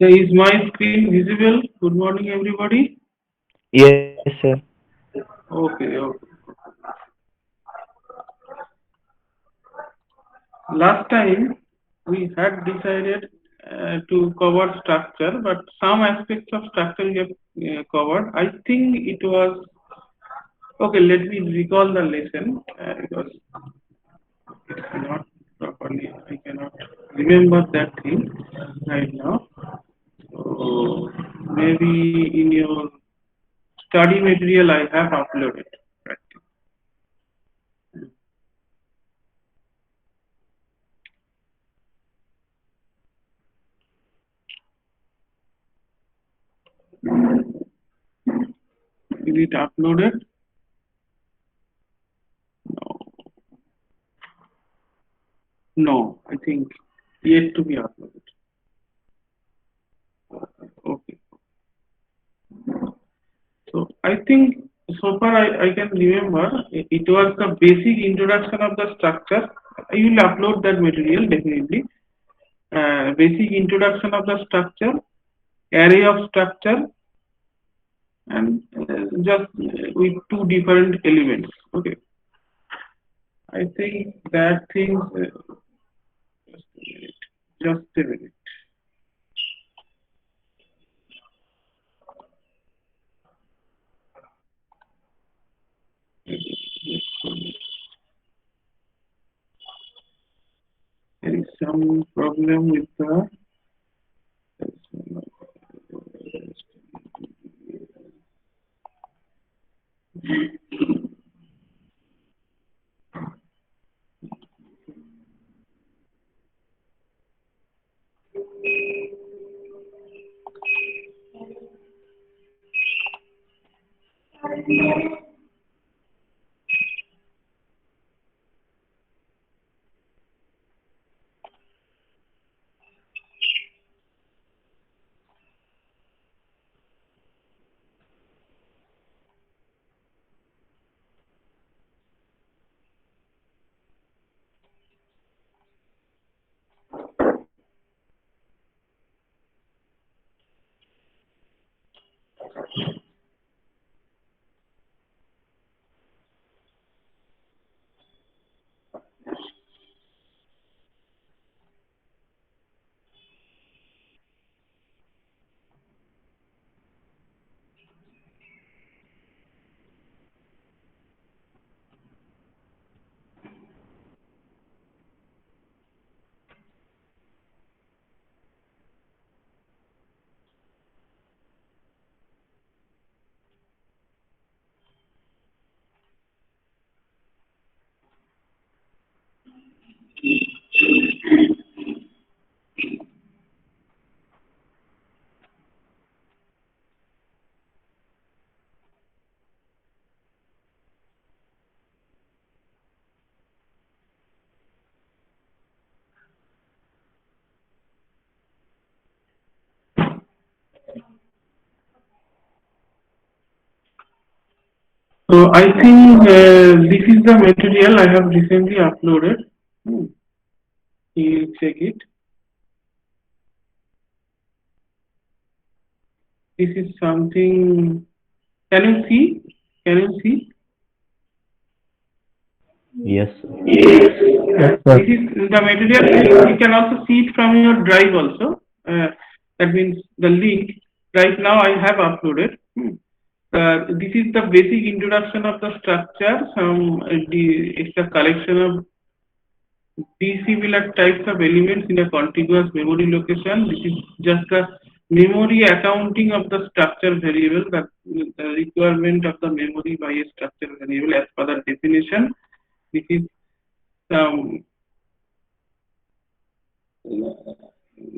So is my screen visible? Good morning, everybody. Yes, sir. Okay, okay. Last time we had decided to cover structure, but some aspects of structure we have covered. I think it was okay. Let me recall the lesson because it's not properly. I cannot remember that thing right now. So maybe in your study material I have uploaded. Right. Is it uploaded? No, I think yet to be uploaded. Okay. So I think so far I can remember it was the basic introduction of the structure. I will upload that material definitely. Basic introduction of the structure, array of structure, and just with two different elements. Okay. I think that thing. Just a minute. Just a minute. There is some problem with the. So I think this is the material I have recently uploaded. Hmm. You check it. This is something. Can you see? Can you see? Yes, sir. Yes, this is the material. You can also see it from your drive also. That means the link. Right now I have uploaded. This is the basic introduction of the structure. It's a collection of dissimilar types of elements in a contiguous memory location. This is just the memory accounting of the structure variable, the requirement of the memory by a structure variable as per the definition. This is some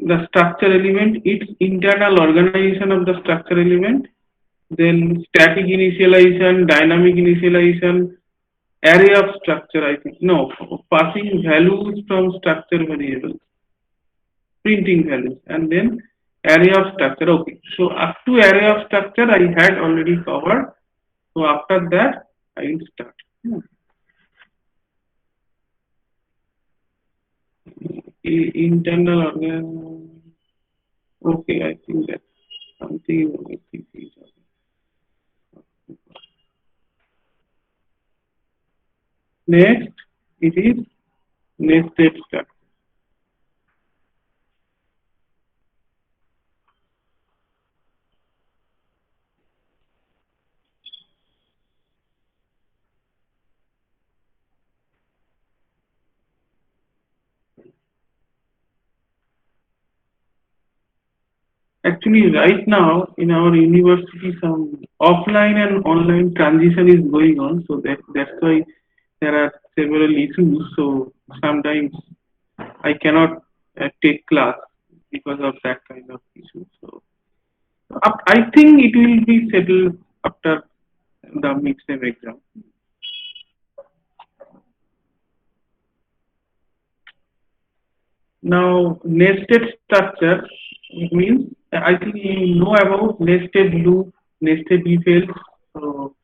the structure element, its internal organization of the structure element, then static initialization, dynamic initialization, array of structure, I think. No, passing values from structure variables, printing values, and then array of structure. Okay, so up to array of structure I had already covered. So after that I will start. Internal organ. Okay, I think that's something. Next, it is nested structure. Actually, right now in our university, some offline and online transition is going on. So that's why there are several issues. So sometimes I cannot take class because of that kind of issue. So I think it will be settled after the midterm exam. Now, nested structure means I think you know about nested loop, nested if else. So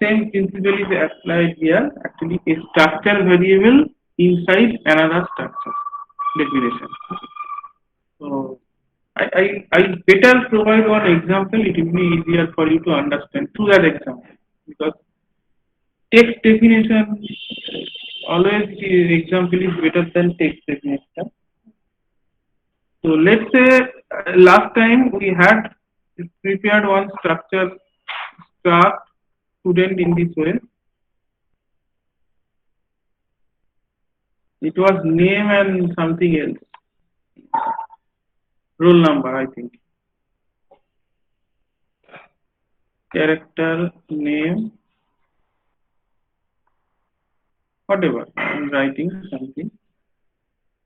same principle is applied here. Actually, a structure variable inside another structure definition. So I better provide one example. It will be easier for you to understand through that example because text definition always example is better than text definition. So let's say last time we had prepared one structure struct student in this way. It was name and something else, roll number I think, character, name, whatever. I'm writing something.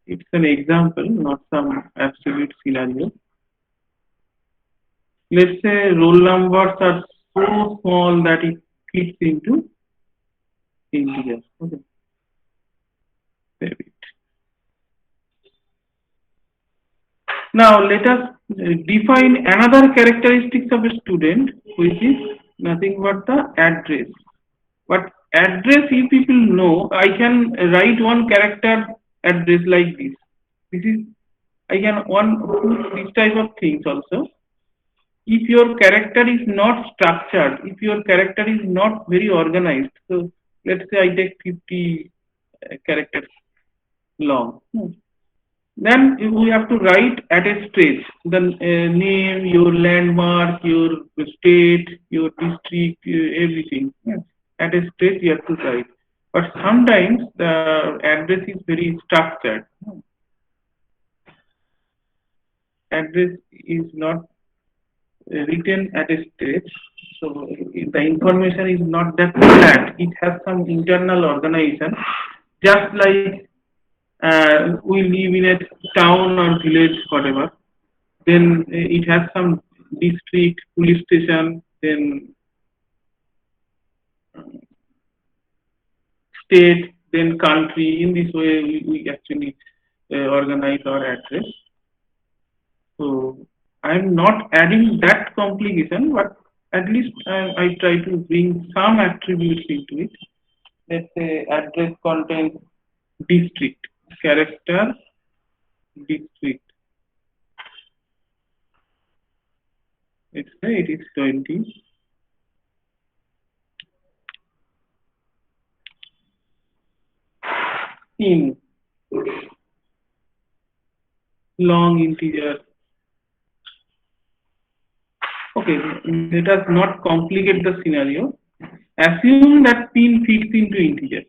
It's an example, not some absolute scenario. Let's say roll numbers are so small that it fits into integer. Okay, save it. Now let us define another characteristics of a student, which is nothing but the address. But address, you people know, I can write one character address like this. This is I can one put this type of things also. If your character is not structured, if your character is not very organized, so let's say I take 50 characters long. Then we have to write at a stretch the name, your landmark, your state, your district, everything. Yeah. At a stretch you have to write. But sometimes the address is very structured. Address is not written at a stage, so the information is not that flat. It has some internal organization, just like we live in a town or village, whatever. Then it has some district, police station, then state, then country. In this way, we actually organize our address. So I'm not adding that complication, but at least I try to bring some attributes into it. Let's say address contains district, character, district. Let's say it is 20. In long integer. Okay, let us not complicate the scenario. Assume that pin fits into integer.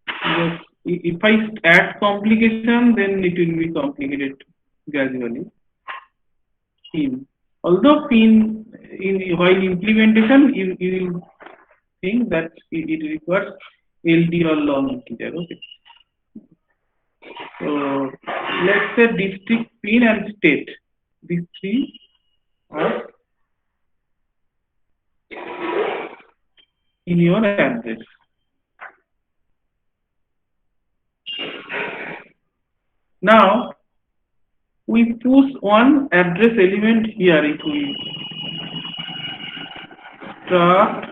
Because if I add complication, then it will be complicated gradually. Pin. Although pin in while implementation, you will think that it requires LD or long integer. Okay. So let's say district, pin, and state. These three are in your address. Now we push one address element here. If we start,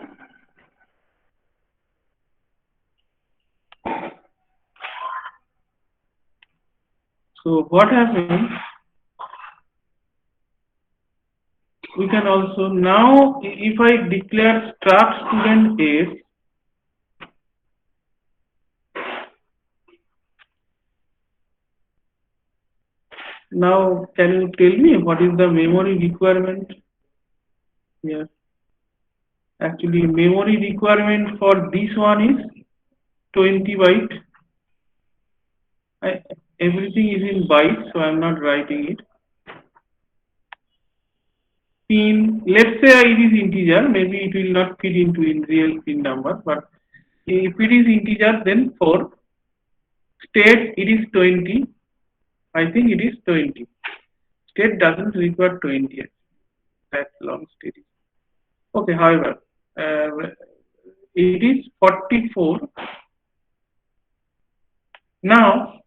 so what happens? We can also now, if I declare struct student S, now can you tell me what is the memory requirement here? Actually, memory requirement for this one is 20 byte. I, everything is in bytes, so I'm not writing it. Pin, let's say it is integer, maybe it will not fit into in real pin number, but if it is integer, then for state it is 20. I think it is 20. State doesn't require 20. That long state. Okay, however, it is 44. Now,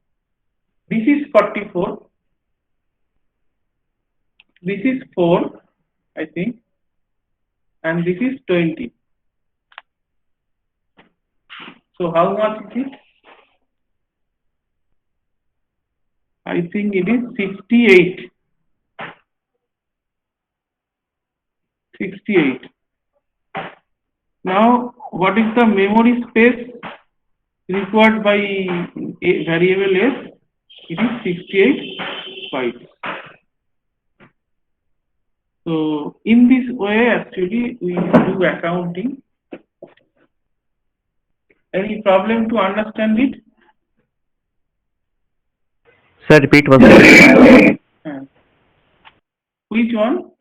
this is 44. This is 4, I think, and this is 20. So how much is it? I think it is 68. 68. Now, what is the memory space required by a variable s? It is 68 bytes. So in this way, actually, we do accounting. Any problem to understand it? Sir, repeat once again. Uh, Which one?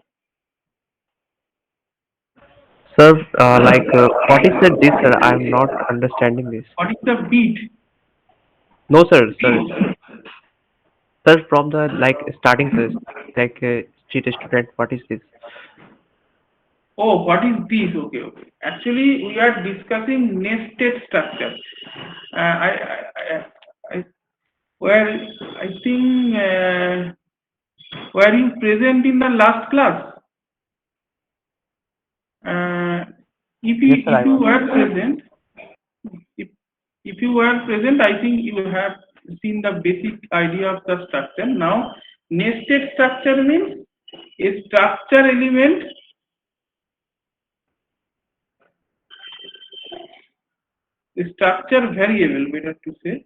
Sir, what is the this, sir? I am not understanding this. What is the beat? No, sir, sir. Beat. Sir, from the starting, sir, cheat student, what is this? Oh, what is this? Okay, okay. Actually, we are discussing nested structure. I where I think were you present in the last class? Uh, Yes, sir, if I you was. were present, if if you were present, I think you have seen the basic idea of the structure. Now, nested structure means a structure element, a structure variable, better to say,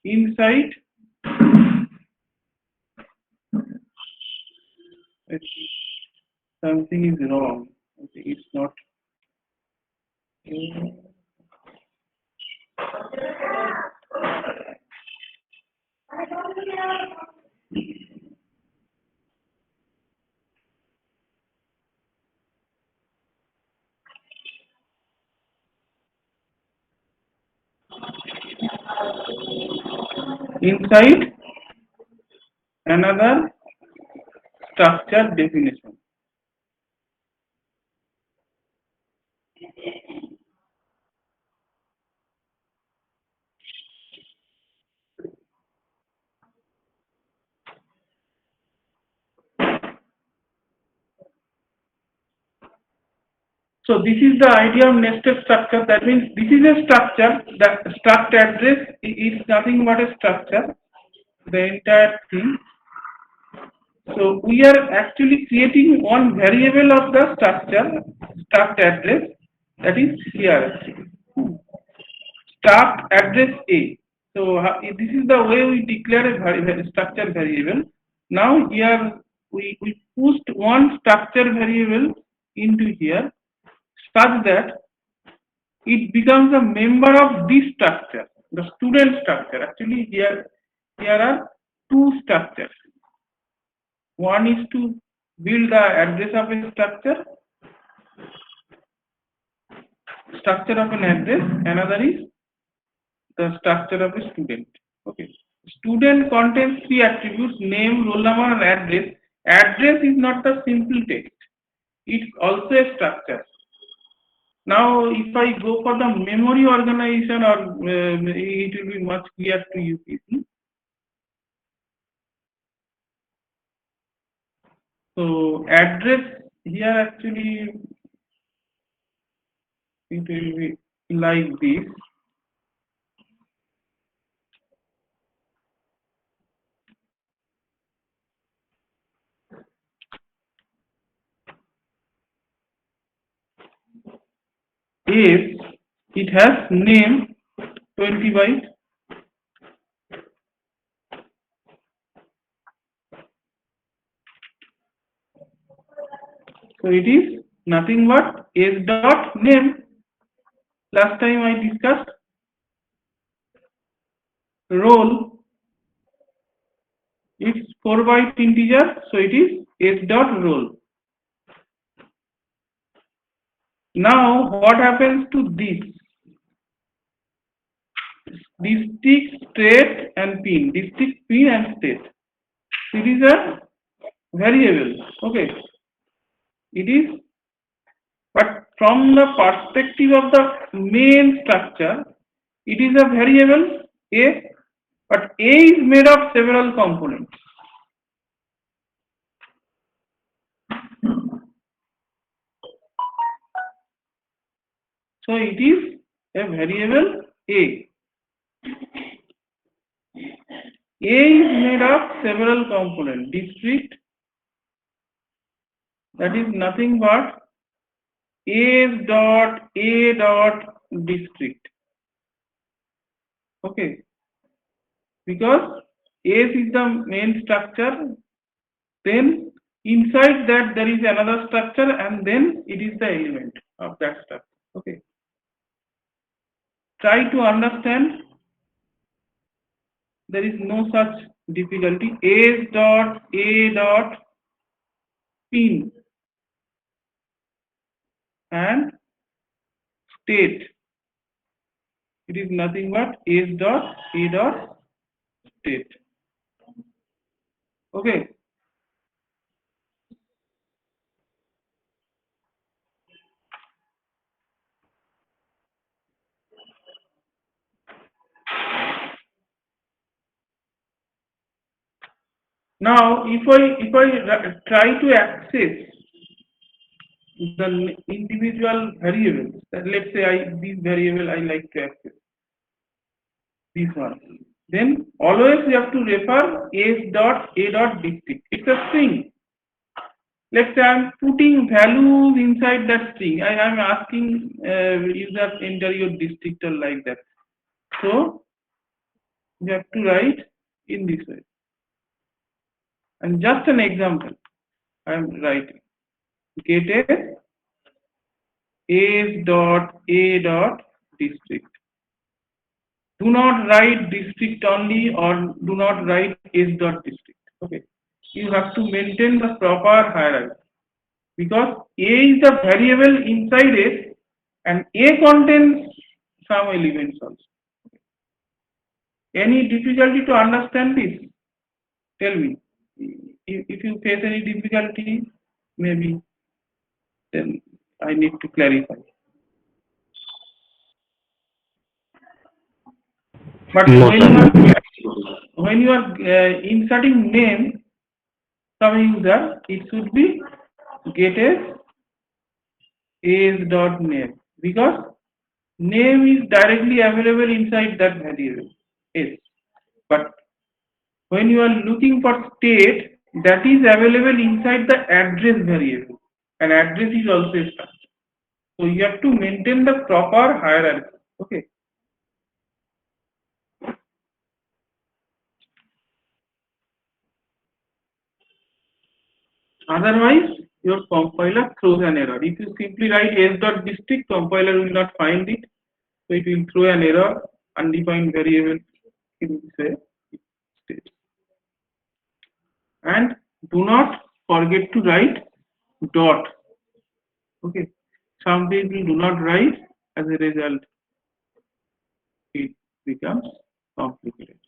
inside. Something is wrong. I think it's not. Inside another structure definition. So this is the idea of nested structure. That means this is a structure. The struct address is nothing but a structure. The entire thing. So we are actually creating one variable of the structure, struct address, that is here actually. Struct address A. So this is the way we declare a structure variable. Now here we pushed one structure variable into here such that it becomes a member of this structure, the student structure. Actually here are two structures. One is to build the address of a structure of an address. Another is the structure of a student. Okay. Student contains three attributes: name, roll number, and address. Address is not the simple text; it's also a structure. Now, if I go for the memory organization, or it will be much clear to you people. So, address here actually it will be like this. If it has name 20 bytes, so it is nothing but s dot name. Last time I discussed roll, it's 4 byte integer, so it is s dot roll. Now what happens to this? District, state and pin. District, pin and state. It is a variable. Okay. It is, but from the perspective of the main structure, it is a variable A, but A is made of several components. So it is a variable A. A is made of several components. District, that is nothing but A dot district. Okay, because ACE is the main structure, then inside that there is another structure, and then it is the element of that structure. Okay, try to understand. There is no such difficulty. ACE dot A dot pin and state. It is nothing but ACE dot A dot state. Okay. Now, if I try to access the individual variables, let's say this variable I like to access this one, then always you have to refer s dot a dot district. It's a string. Let's say I'm putting values inside that string. I am asking user enter your district or like that. So you have to write in this way. And just an example, I am writing get a dot a dot district. Do not write district only, or do not write s dot district. Okay, you have to maintain the proper hierarchy, because a is the variable inside s, and a contains some elements also. Any difficulty to understand this? Tell me. If you face any difficulty, maybe then I need to clarify. But No, sir. when you are inserting name some user, it should be get as dot name, because name is directly available inside that variable s. But when you are looking for state, that is available inside the address variable, and address is also a structure. So you have to maintain the proper hierarchy. Okay. Otherwise, your compiler throws an error. If you simply write s dot district, compiler will not find it. So it will throw an error, undefined variable in this way. State. And do not forget to write dot. Okay. Some people do not write, as a result, it becomes complicated.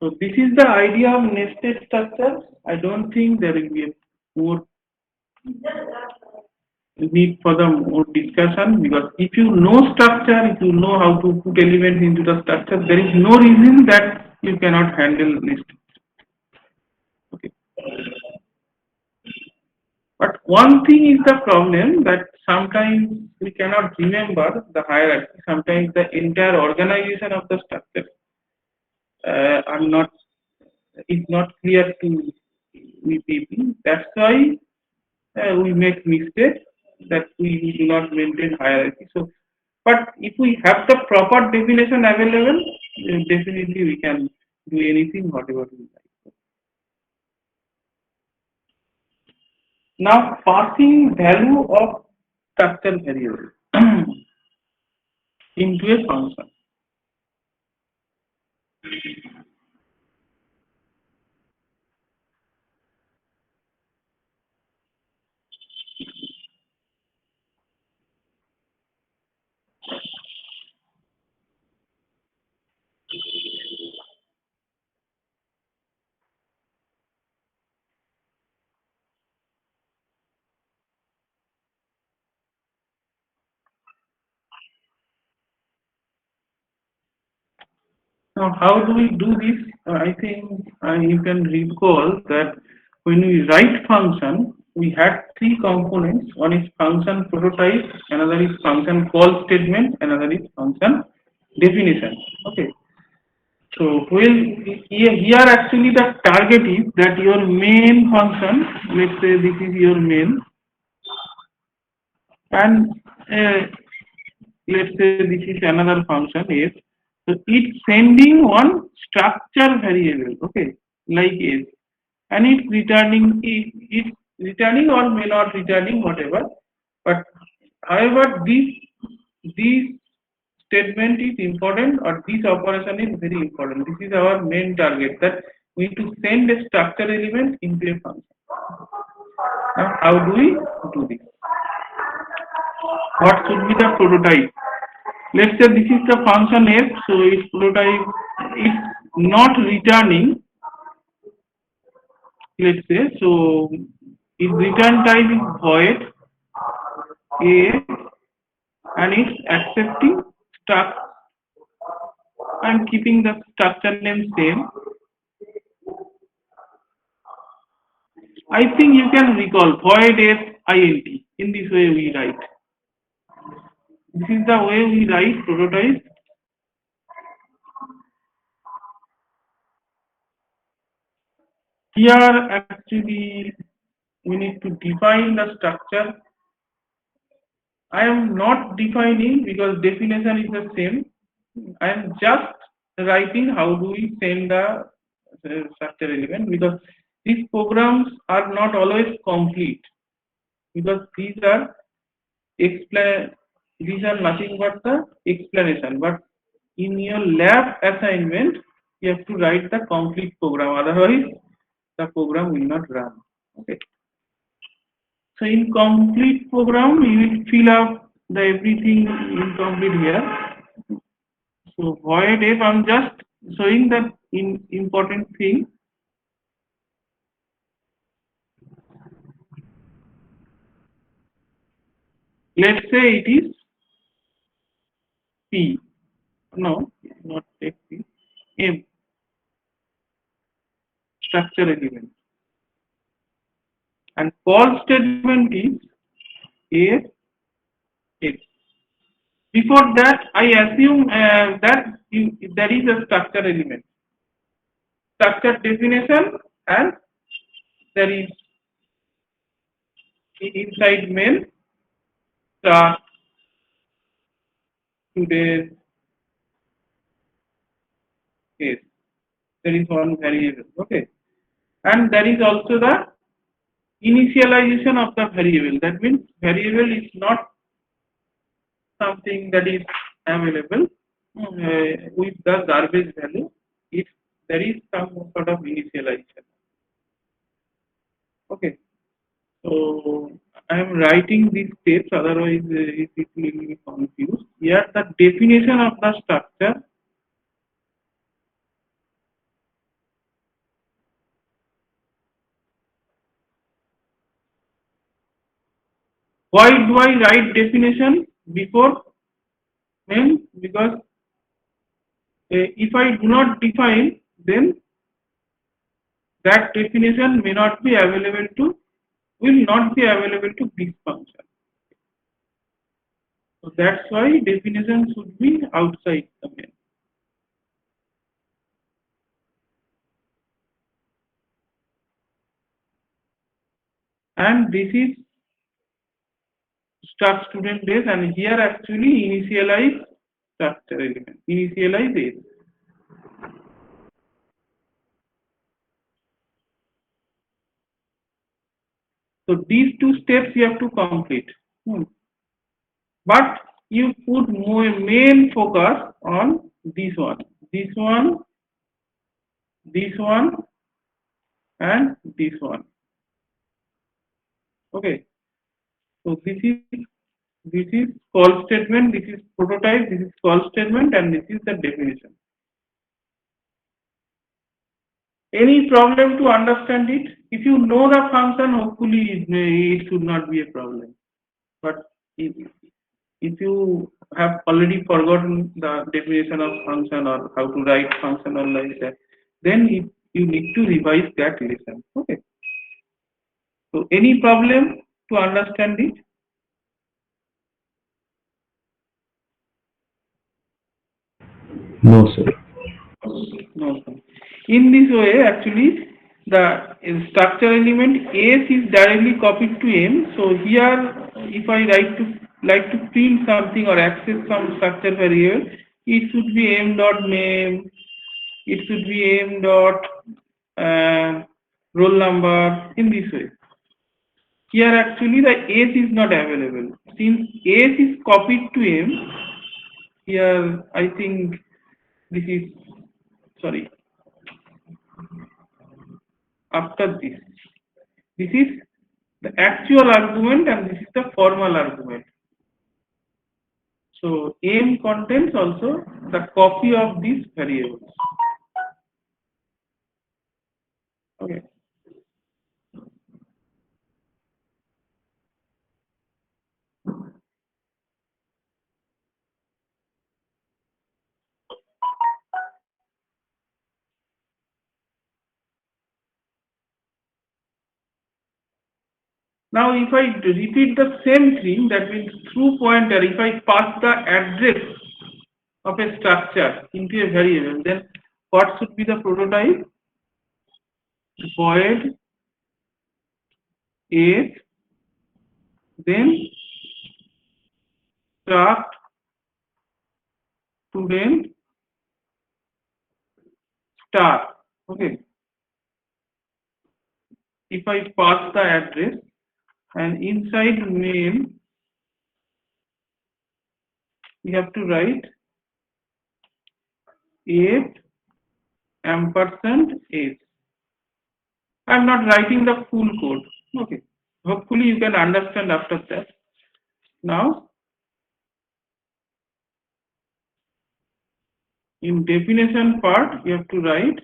So this is the idea of nested structure. I don't think there will be a more need for the more discussion, because if you know structure, if you know how to put elements into the structure, there is no reason that you cannot handle nested. Okay. But one thing is the problem that sometimes we cannot remember the hierarchy. Sometimes the entire organization of the structure are not is not clear to we people. That's why we make mistake that we do not maintain hierarchy. So, but if we have the proper definition available, definitely we can do anything whatever we like. Now, passing value of structure variable into a function. Now, how do we do this? I think you can recall that when we write function, we had three components. One is function prototype, another is function call statement, another is function definition. Okay. So, here actually the target is that your main function, let's say this is your main, and let's say this is another function f. So it's sending one structure variable, okay, like f, and it's returning or may not returning whatever. But however, this statement is important, or this operation is very important. This is our main target, that we need to send a structure element into a function. Now, how do we do this? What should be the prototype? Let's say this is the function f, so its prototype is not returning, let's say, so its return type is void a, and it's accepting struct and keeping the structure name same. I think you can recall void f int. In this way we write. This is the way we write prototype. Here actually we need to define the structure. I am not defining because definition is the same. I am just writing how do we send the structure element, because these programs are not always complete, because explain these are nothing but the explanation. But in your lab assignment, you have to write the complete program. Otherwise, the program will not run. Okay. So in complete program, you will fill up the everything incomplete here. So void if I'm just showing the important thing. Let's say it is P. No, not take P. M, structure element. And call statement is A X. Before that, I assume there is a structure element, structure definition, and there is inside main start today's case. There is one variable. Okay, and there is also the initialization of the variable. That means variable is not something that is available with the garbage value. If there is some sort of initialization. Okay. So I am writing these steps, otherwise it will be confused. Here the definition of the structure Why do I write definition before main? Because if I do not define, then that definition may not be available to, will not be available to this function. So that's why definition should be outside the main. And this is start student base, and here actually initialize structure element, initialize it. So these two steps you have to complete. Hmm. But you put more main focus on this one, this one, this one, and this one. Okay. So this is call statement, this is prototype, this is call statement, and this is the definition. Any problem to understand it? If you know the function, hopefully it should not be a problem. But if you have already forgotten the definition of function or how to write function or like that, then you need to revise that lesson. Okay. So any problem to understand it? No, sir. No. In this way, actually, the structure element S is directly copied to M. So here, if I like to print something or access some structure variable, it should be M dot name. It should be M dot roll number in this way. Here, actually, the S is not available. Since S is copied to M, here I think this is sorry after this. This is the actual argument and this is the formal argument. So M contains also the copy of these variables. Okay. Now if I repeat the same thing, that means through pointer, if I pass the address of a structure into a variable, then what should be the prototype? Void is then start student star. Okay. If I pass the address and inside main we have to write 8 ampersand is. I'm not writing the full code. Okay. Hopefully you can understand after that. Now in definition part you have to write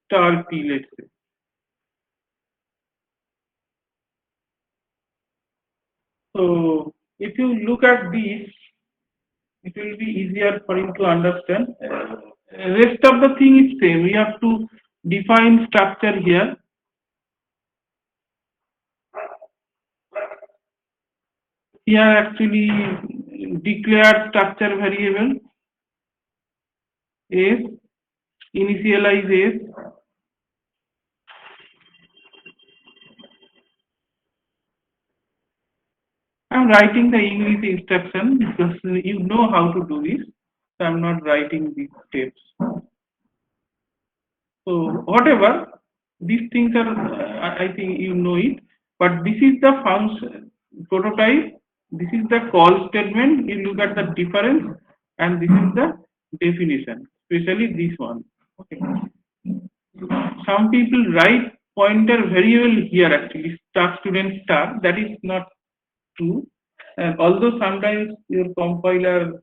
star p, let's say. So if you look at this, it will be easier for you to understand. Rest of the thing is same. We have to define structure here. Here actually declare structure variable is initialize is. I'm writing the English instruction because you know how to do this. So I'm not writing these steps. So whatever these things are, I think you know it. But this is the function prototype. This is the call statement. You look at the difference, and this is the definition. Especially this one. Okay. Some people write pointer variable here actually star student star. That is not true. And although sometimes your compiler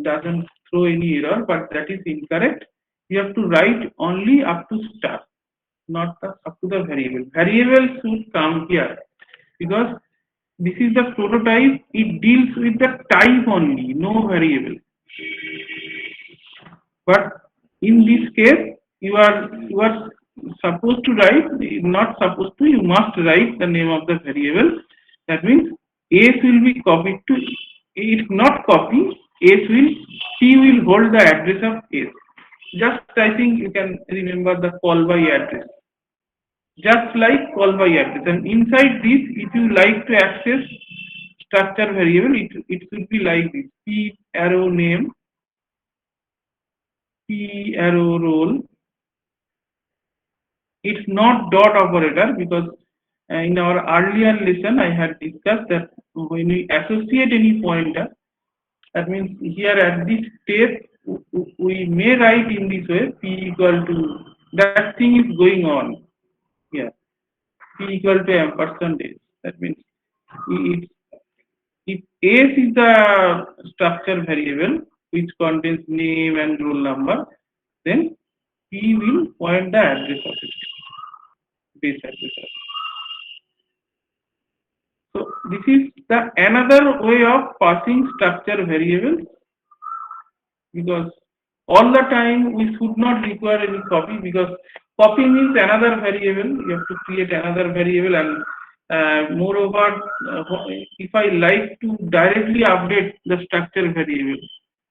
doesn't throw any error, but that is incorrect. You have to write only up to star, not up to the variable. Variable should come here because this is the prototype. It deals with the type only, no variable. But in this case, you are supposed to write, not supposed to, you must write the name of the variable. That means S will be copied to, if not copy, S will, P will hold the address of S. Just I think you can remember the call by address. Just like call by address. And inside this, if you like to access structure variable, it should be like this. P arrow name, P arrow role. It's not dot operator because in our earlier lesson I had discussed that when we associate any pointer, that means here at this step we may write in this way p equal to, that thing is going on here, p equal to ampersand s. That means it, if s is the structure variable which contains name and roll number, then p will point the address of it, base address. So this is the another way of passing structure variables, because all the time we should not require any copy, because copy means another variable. You have to create another variable, and moreover, if I like to directly update the structure variable,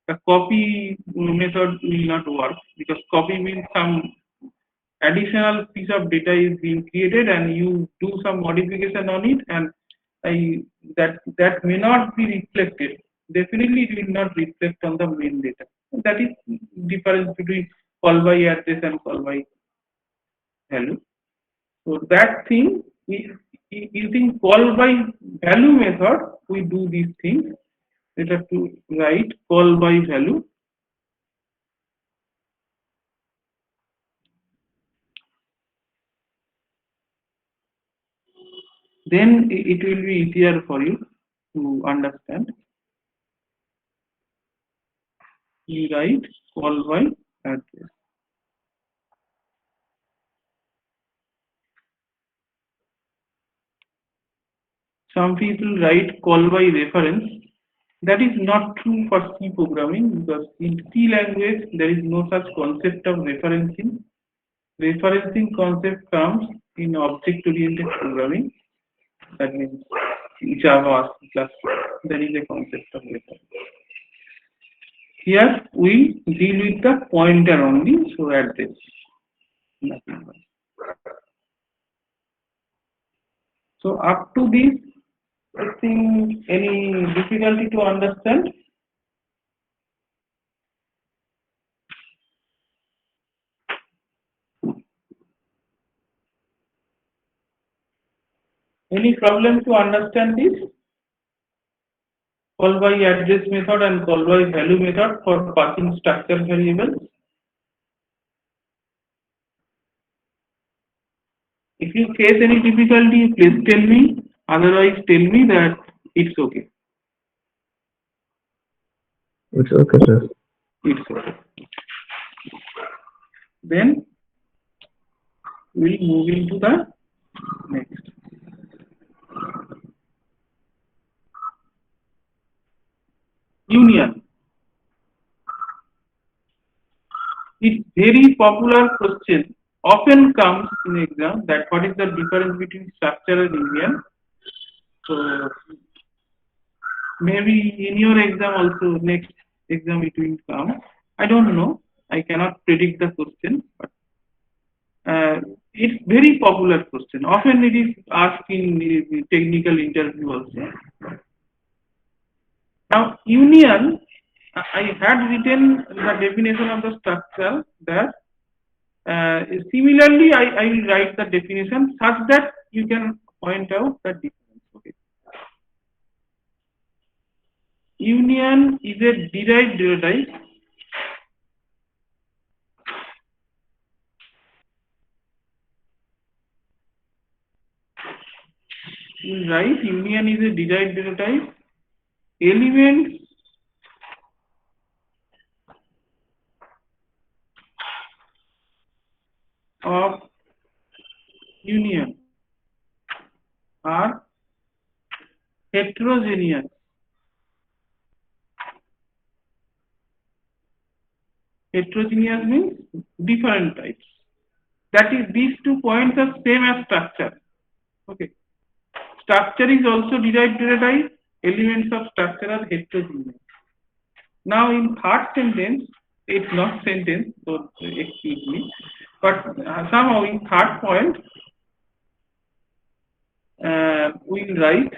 the copy method will not work, because copy means some additional piece of data is being created and you do some modification on it, and that may not be reflected. Definitely it will not reflect on the main data. That is difference between call by address and call by value. So that thing using call by value method, we do these things. We have to write call by value, then it will be easier for you to understand. You write call by address. Some people write call by reference. That is not true for C programming, because in C language there is no such concept of referencing. Referencing concept comes in object-oriented programming. That means Java, C++. There is a concept of reference. Here we deal with the pointer only, so address. Nothing else. So up to this, I think any difficulty to understand? Any problem to understand this? Call by address method and call by value method for passing structure variables. If you face any difficulty, please tell me. Otherwise, tell me that it's okay. It's okay, sir. It's okay. Then we'll move into the next. Union. It's very popular question. Often comes in exam that what is the difference between structure and union. So maybe in your exam also, next exam it will come. I don't know. I cannot predict the question, but it's very popular question. Often it is asked in the technical interview also. Now, union, I had written the definition of the structure there. Similarly, I will write the definition such that you can point out the difference. Okay. Union is a derived data type. Right, union is a derived data type. Elements union are heterogeneous. Heterogeneous means different types. That is, these 2 points are same as structure. Okay. Structure is also derived data type. Elements of structure are heterogeneous. Now, in third sentence, it's not sentence, so excuse me, but somehow in third point, we'll write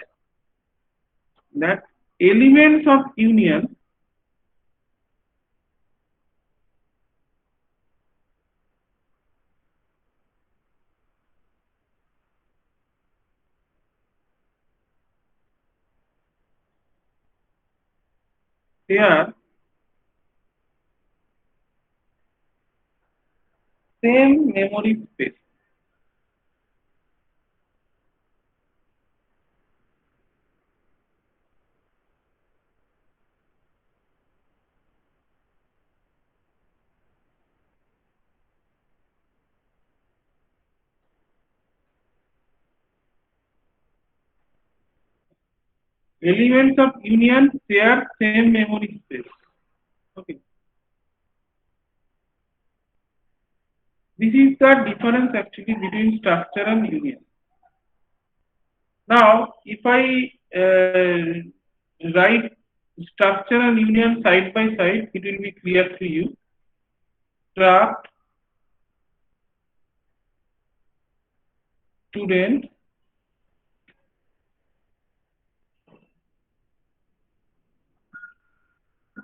that elements of union they are same memory space. Elements of union share same memory space. Okay. This is the difference actually between structure and union. Now, if I write structure and union side by side, it will be clear to you. Struct, student,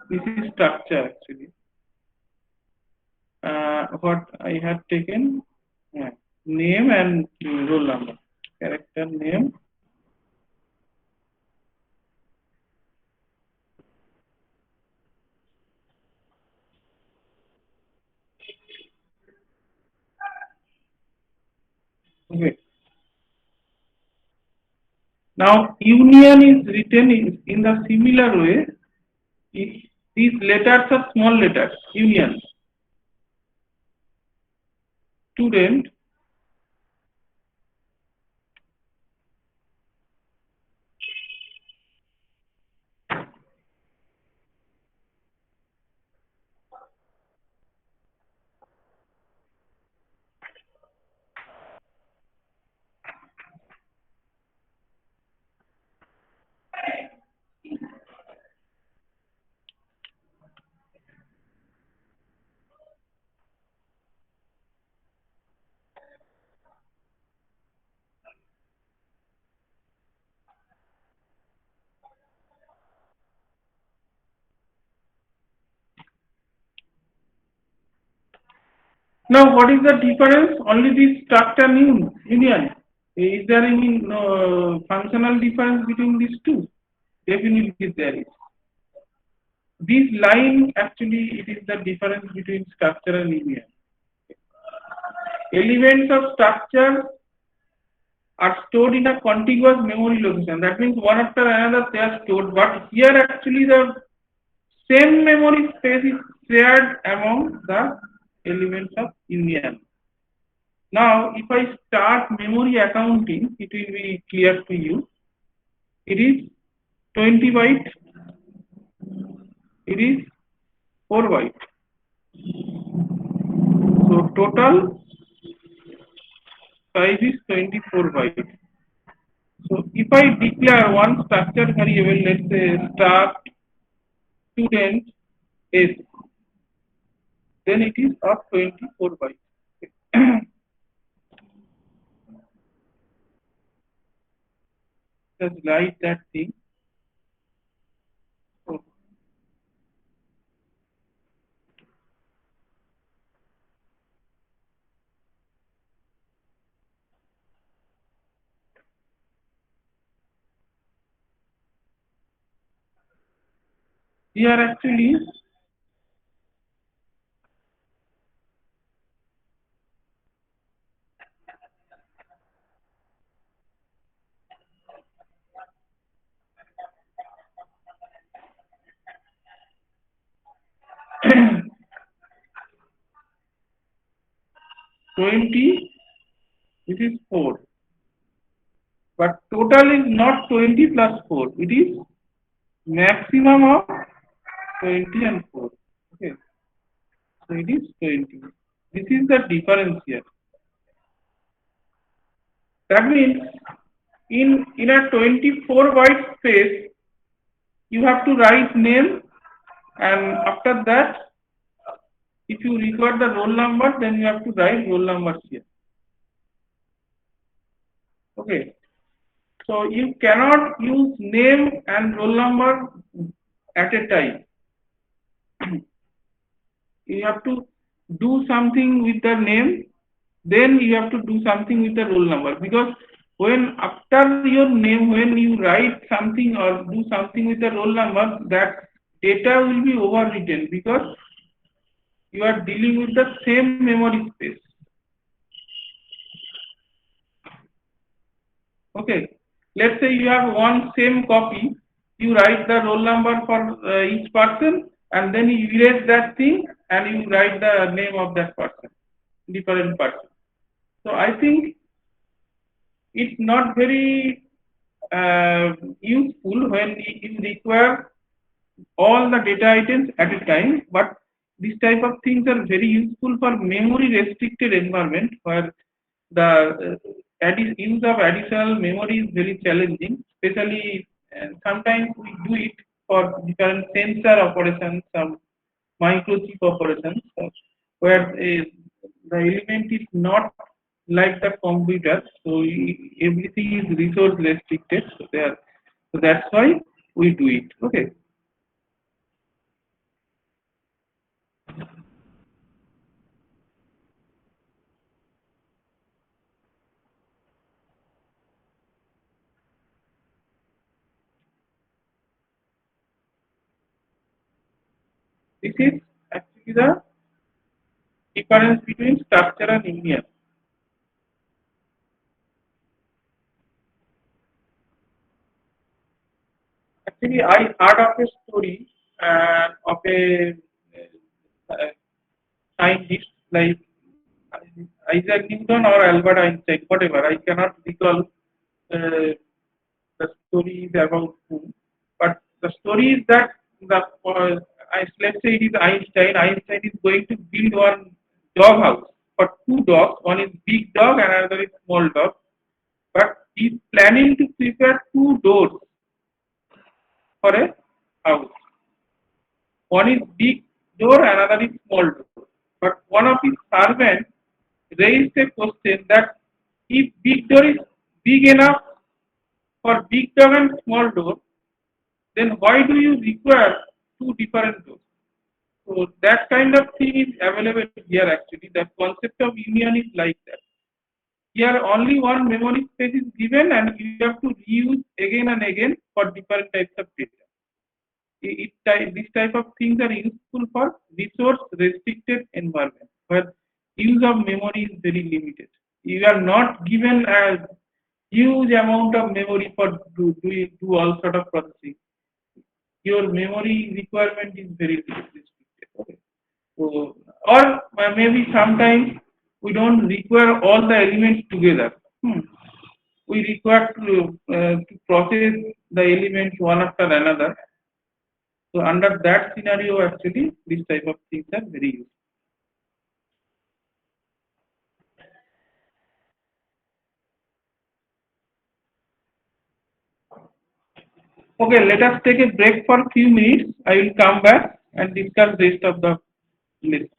this is structure actually. What I have taken, name and roll number. Character name. Okay. Now, union is written in the similar way. If these letters are small letters, union, student, now, what is the difference? Only this structure union. Is there any functional difference between these two? Definitely there is. This line actually it is the difference between structure and union. Elements of structure are stored in a contiguous memory location. That means one after another they are stored. But here actually the same memory space is shared among the elements of union. Now, if I start memory accounting, it will be clear to you. It is 20 byte. It is 4 byte. So total size is 24 byte. So if I declare one structure variable, let's say start student s, then it is of 24 byte. Just write that thing. So here actually 20 This is 4. But total is not 20 plus 4. It is maximum of 20 and 4. Okay. So it is 20. This is the difference here. That means in a 24 byte space, you have to write name, and after that, if you record the roll number, then you have to write roll numbers here. Okay. So you cannot use name and roll number at a time. You have to do something with the name, then you have to do something with the roll number, because when after your name, when you write something or do something with the roll number, that data will be overwritten because you are dealing with the same memory space. Okay, let's say you have one same copy, you write the roll number for each person, and then you erase that thing and you write the name of that person, different person. So I think it's not very useful when you require all the data items at a time, but these type of things are very useful for memory restricted environment where the use of additional memory is very challenging, especially sometimes we do it for different sensor operations, some microchip operations, where the element is not like the computer, so everything is resource restricted. So there, so that's why we do it. Okay, this is actually the difference between structure and union. Actually, I heard of a story of a uh, scientist like Isaac Newton or Albert Einstein, whatever. I cannot recall the story is about whom, but the story is that the let's say it is Einstein. Einstein is going to build one dog house for two dogs. One is big dog and another is small dog. But he's planning to prepare two doors for a house. One is big door, another is small door. But one of his servants raised a question that if big door is big enough for big dog and small door, then why do you require two different doors? So that kind of thing is available here actually. The concept of union is like that. Here only one memory space is given and you have to reuse again and again for different types of data. These type of things are useful for resource restricted environment where use of memory is very limited. You are not given a huge amount of memory for do all sort of processing. Your memory requirement is very restricted. Okay. So, or maybe sometimes we don't require all the elements together. We require to process the elements one after another. So under that scenario, actually, this type of things are very useful. Okay, let us take a break for a few minutes. I will come back and discuss rest of the list.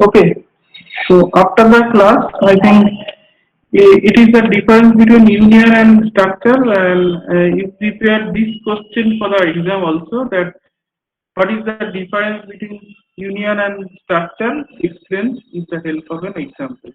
Okay. So after the class, I think it is the difference between union and structure, and you prepare this question for the exam also, that what is the difference between union and structure? Explain with the help of an example.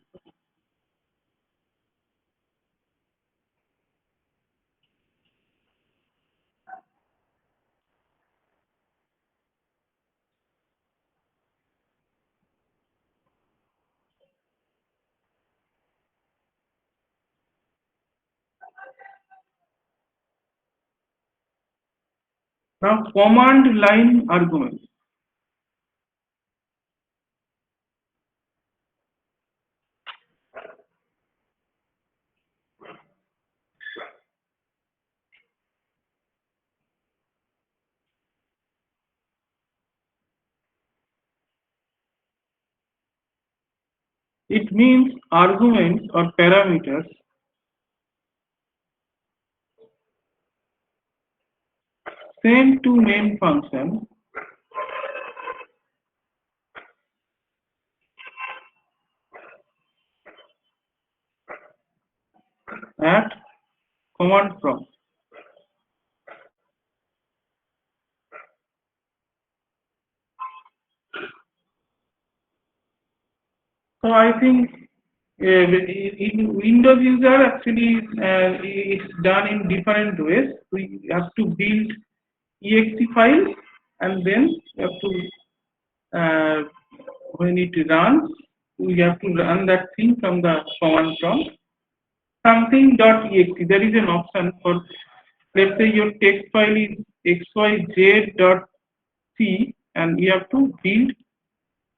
Now, command line argument. It means arguments or parameters sent to main function at command prompt. So I think in Windows user actually it's done in different ways. We have to build exe file, and then we have to when it runs, we have to run that thing from the command prompt. Something.exe. There is an option for, let's say your text file is xyz.c, and you have to build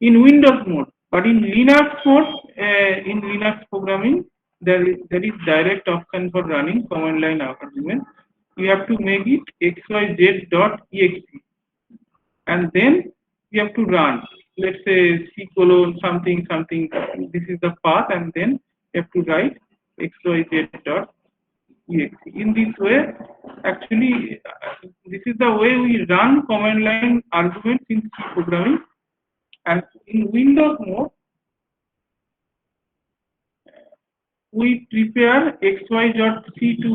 in Windows mode. But in Linux mode, in Linux programming, there is direct option for running command line argument. You have to make it xyz.exe, and then you have to run. Let's say c colon something something. This is the path, and then you have to write xyz.exe. In this way, actually, this is the way we run command line arguments in C programming. And in Windows mode, we prepare xyz.c to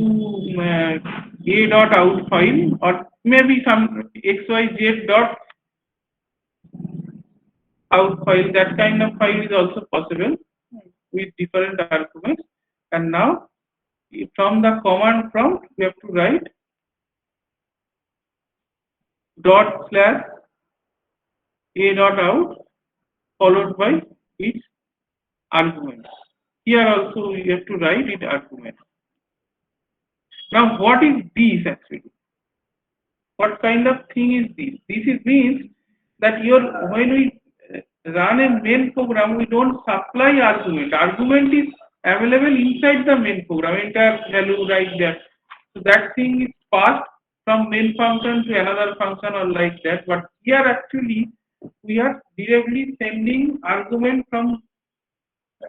a.out file, or maybe some xyz.out file. That kind of file is also possible with different arguments. And now, from the command prompt, we have to write dot slash a.out followed by its argument. Here also we have to write it argument. Now, what is this actually? What kind of thing is this? This is means that when we run a main program, we don't supply argument. Argument is available inside the main program, entire value right there. So that thing is passed from main function to another function or like that. But here actually we are directly sending argument from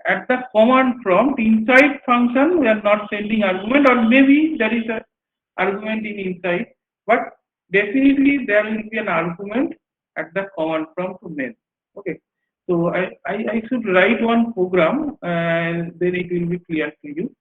at the command prompt inside function. We are not sending argument, or maybe there is a argument in inside, but definitely there will be an argument at the command prompt to main. Okay, so I should write one program, and then it will be clear to you.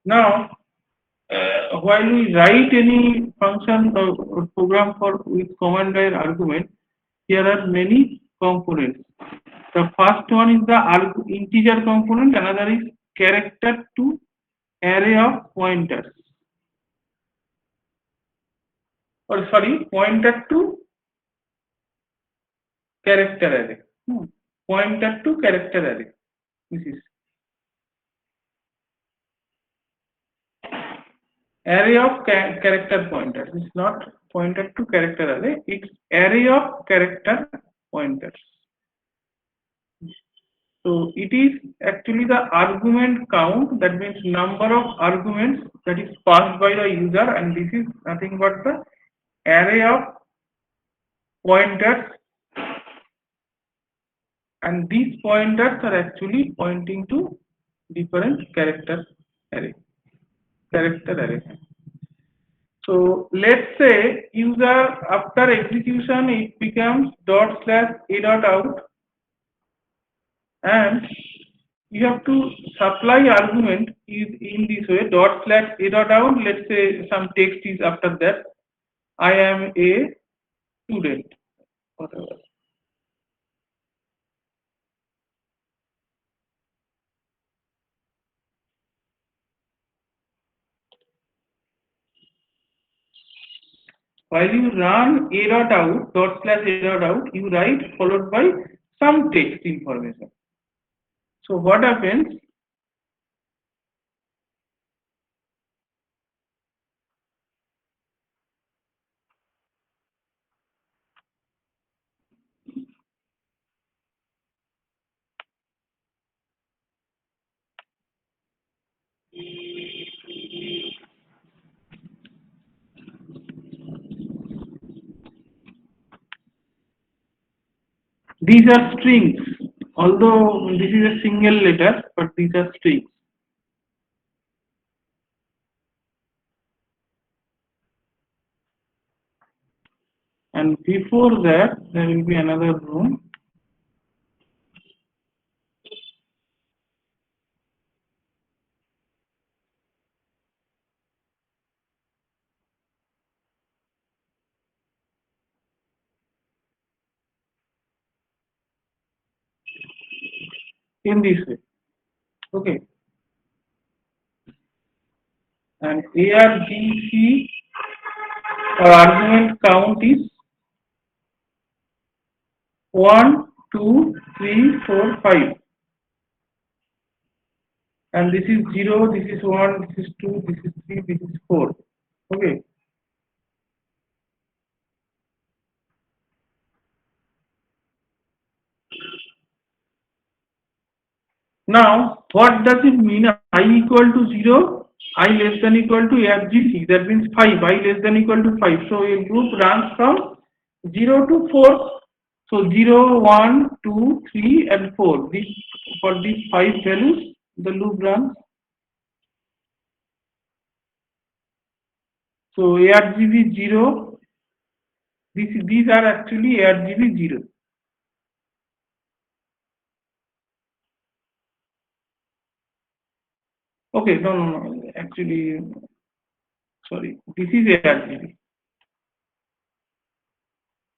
Now, while we write any function or program for with command line argument, here are many components. The first one is the integer component, another is character to array of pointers, or sorry, pointer to character array. Pointer to character array. This is array of character pointers. It's not pointer to character array. It's array of character pointers. So it is actually the argument count. That means number of arguments that is passed by the user, and this is nothing but the array of pointers, and these pointers are actually pointing to different character array. So let's say user after execution it becomes dot slash a dot out, and you have to supply argument is in this way dot slash a dot out. Let's say some text is after that. I am a student. Whatever. While you run a dot out dot slash a dot out, you write followed by some text information. So what happens? These are strings. Although this is a single letter, but these are strings. And before that, there will be another room. In this way. Okay. And ARGC or argument count is 1, 2, 3, 4, 5. And this is 0, this is 1, this is 2, this is 3, this is 4. Okay. Now, what does it mean? I equal to 0, I less than equal to ARGC. That means 5, I less than equal to 5. So a group runs from 0 to 4. So 0, 1, 2, 3, and 4. For these 5 values, the loop runs. So ARGB 0, these are actually ARGB 0. Okay, no. Actually, sorry, this is ARGB.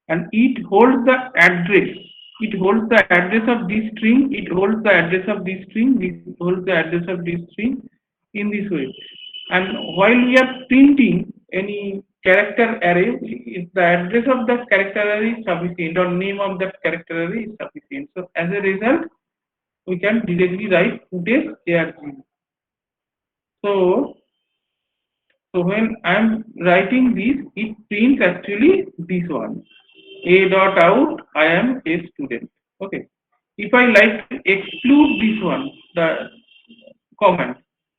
And it holds the address. It holds the address of this string. It holds the address of this string. It holds the address of this string in this way. And while we are printing any character array, if the address of that character array is sufficient or name of that character array is sufficient. So as a result, we can directly write today's ARGB. So, so when I'm writing this, it prints actually this one. A dot out, I am a student. Okay. If I like to exclude this one, the comment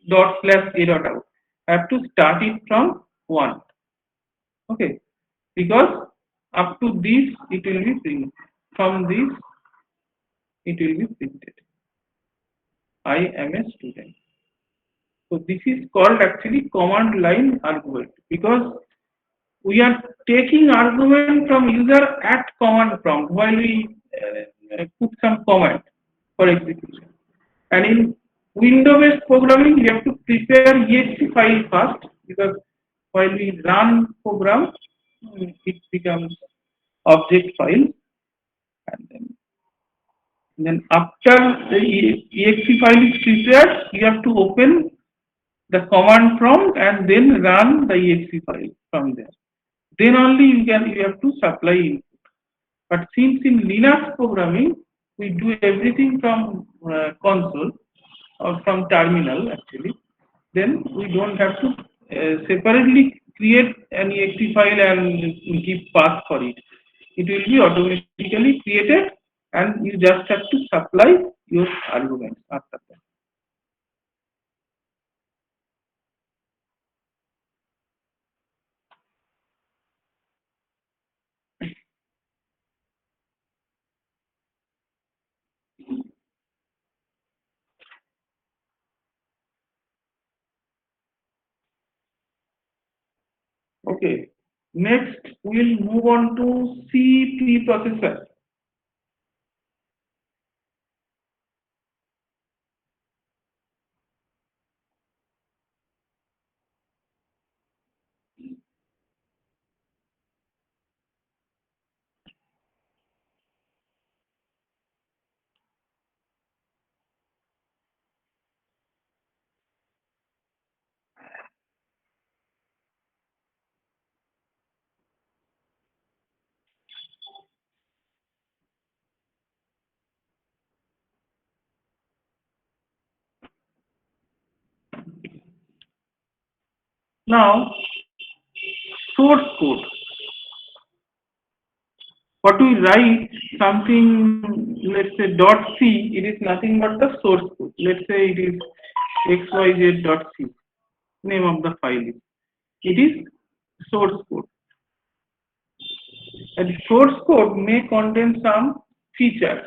dot slash a dot out, I have to start it from 1. Okay. Because up to this it will be printed. From this it will be printed. I am a student. So this is called actually command line argument, because we are taking argument from user at command prompt while we put some command for execution. And in Window-based programming, we have to prepare exe file first because while we run program, it becomes object file, and then after the exe file is prepared, you have to open the command prompt and then run the exe file from there. Then only you have to supply input. But since in Linux programming, we do everything from console or from terminal actually, then we don't have to separately create an exe file and give path for it. It will be automatically created and you just have to supply your arguments after that. Okay. Next, we'll move on to C preprocessor. Now, source code. What we write something, let's say dot C, it is nothing but the source code. Let's say it is xyz.c, name of the file is. It is source code. And source code may contain some feature,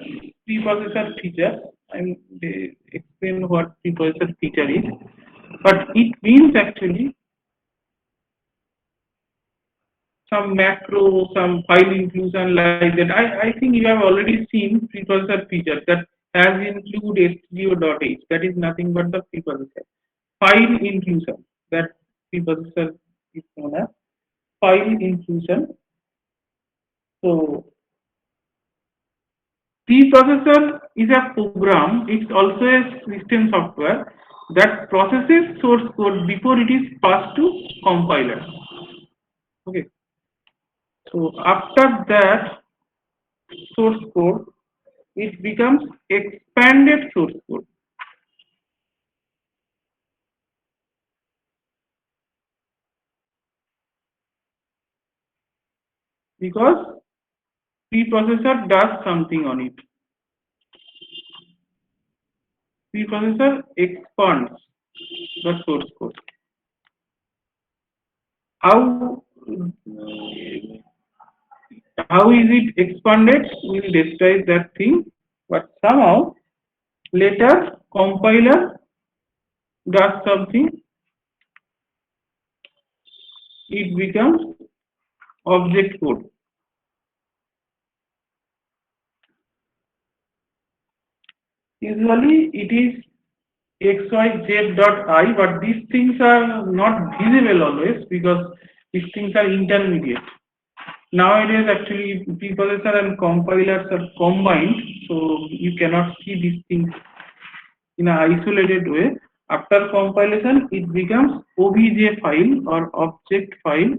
preprocessor feature. And they explain what preprocessor feature is. But it means actually some macro, some file inclusion like that. I think you have already seen preprocessor feature that has include stdio.h. That is nothing but the preprocessor. File inclusion, that preprocessor is known as file inclusion. So preprocessor is a program, it's also a system software that processes source code before it is passed to compiler. Okay. So after that source code, it becomes expanded source code because preprocessor does something on it. Preprocessor expands the source code. How how is it expanded? We'll describe that thing, but somehow later compiler does something. It becomes object code. Usually it is xyz.i, but these things are not visible always because these things are intermediate. Nowadays, actually, preprocessor and compilers are combined, so you cannot see these things in an isolated way. After compilation, it becomes obj file or object file.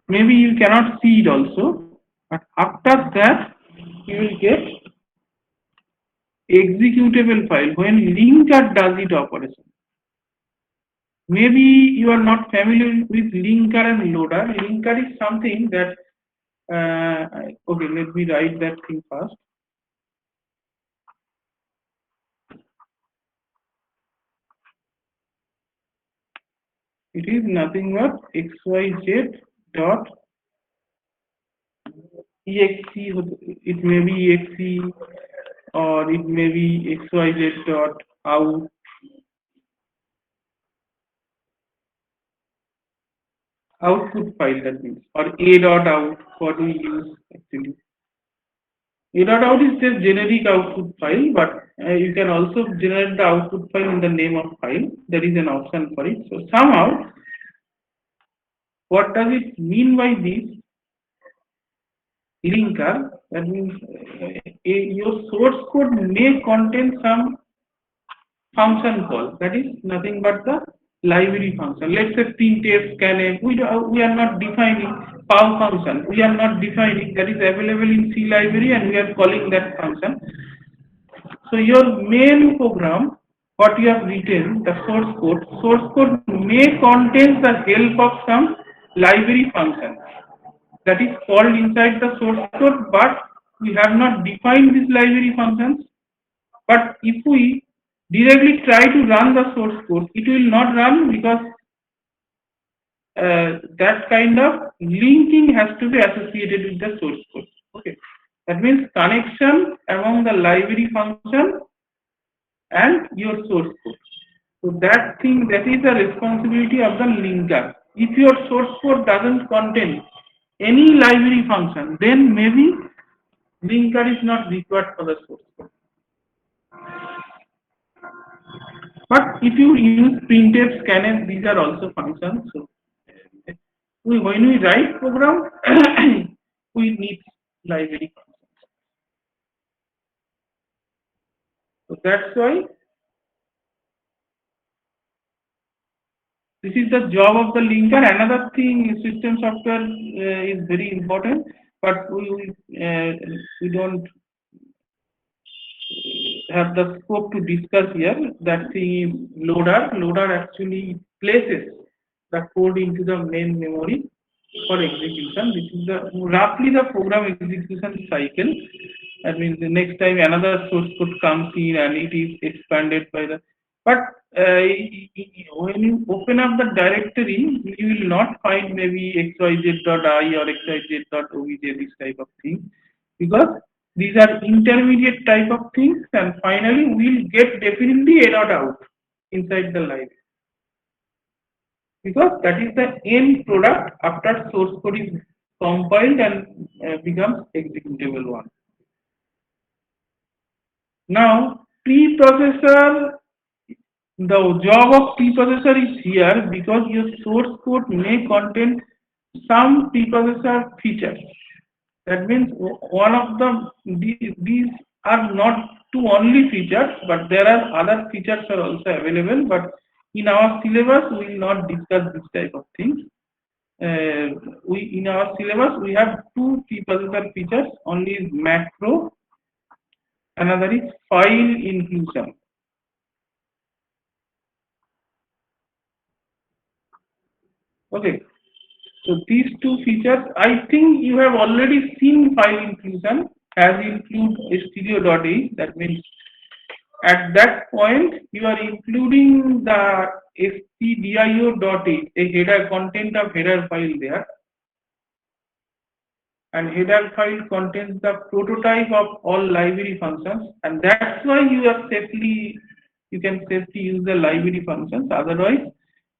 Maybe you cannot see it also, but after that, you will get executable file when linker does it operation. Maybe you are not familiar with linker and loader. Linker is something that, okay, let me write that thing first. It is nothing but xyz dot exe. It may be exe or it may be xyz dot out output file, that means, or a dot out, what we use actually. A.out is just generic output file, but you can also generate the output file in the name of file. There is an option for it. So somehow, what does it mean by this linker? That means your source code may contain some function call. That is nothing but the library function. Let's say printf, scanf. We are not defining pow function. We are not defining that is available in C library, and we are calling that function. So your main program, what you have written, the source code may contain the help of some library function that is called inside the source code, but we have not defined these library functions. But if we directly try to run the source code, it will not run because that kind of linking has to be associated with the source code. Okay, that means connection among the library function and your source code. So that thing, that is the responsibility of the linker. If your source code doesn't contain any library function, then maybe linker is not required for the source code. But if you use printf, scanf, these are also functions. So when we write program, we need library functions. So that's why this is the job of the linker. Another thing, system software is very important, but we don't have the scope to discuss here. That the loader. Loader actually places the code into the main memory for execution. This is the roughly the program execution cycle. That means the next time another source code comes in and it is expanded by the. But when you open up the directory, you will not find maybe xyz.i or xyz.obj, this type of thing, because these are intermediate type of things, and finally we'll get definitely a dot out inside the library, because that is the end product after source code is compiled and becomes executable one. Now preprocessor, the job of preprocessor is here because your source code may contain some preprocessor features. That means one of these are not two only features, but there are other features are also available. But in our syllabus, we will not discuss this type of things. We in our syllabus we have two preprocessor features. Only is macro, another is file inclusion. Okay, so these two features, I think you have already seen file inclusion as include stereo.h. That means at that point you are including the stdio.h, a header content of header file there, and header file contains the prototype of all library functions, and that's why you can safely use the library functions. Otherwise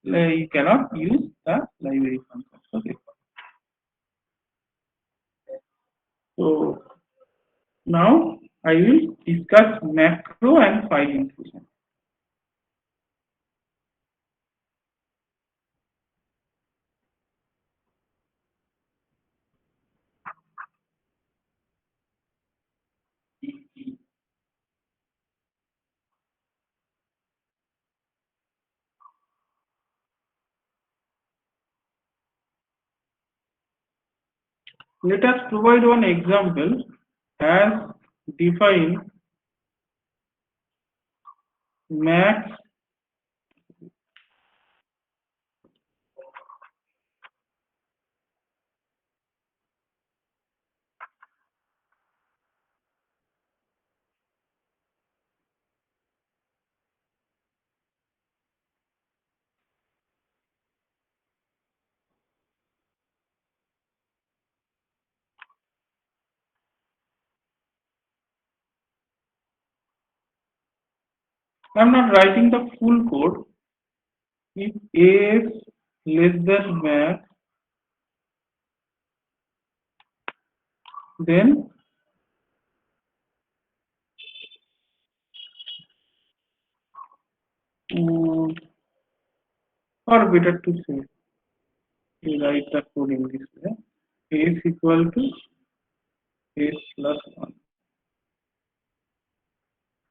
you cannot use the library functions. Okay, so now I will discuss macro and file inclusion. Let us provide one example as define max. I am not writing the full code. If a is less than max, then um, or better to say, we write the code in this way. A is equal to A plus 1.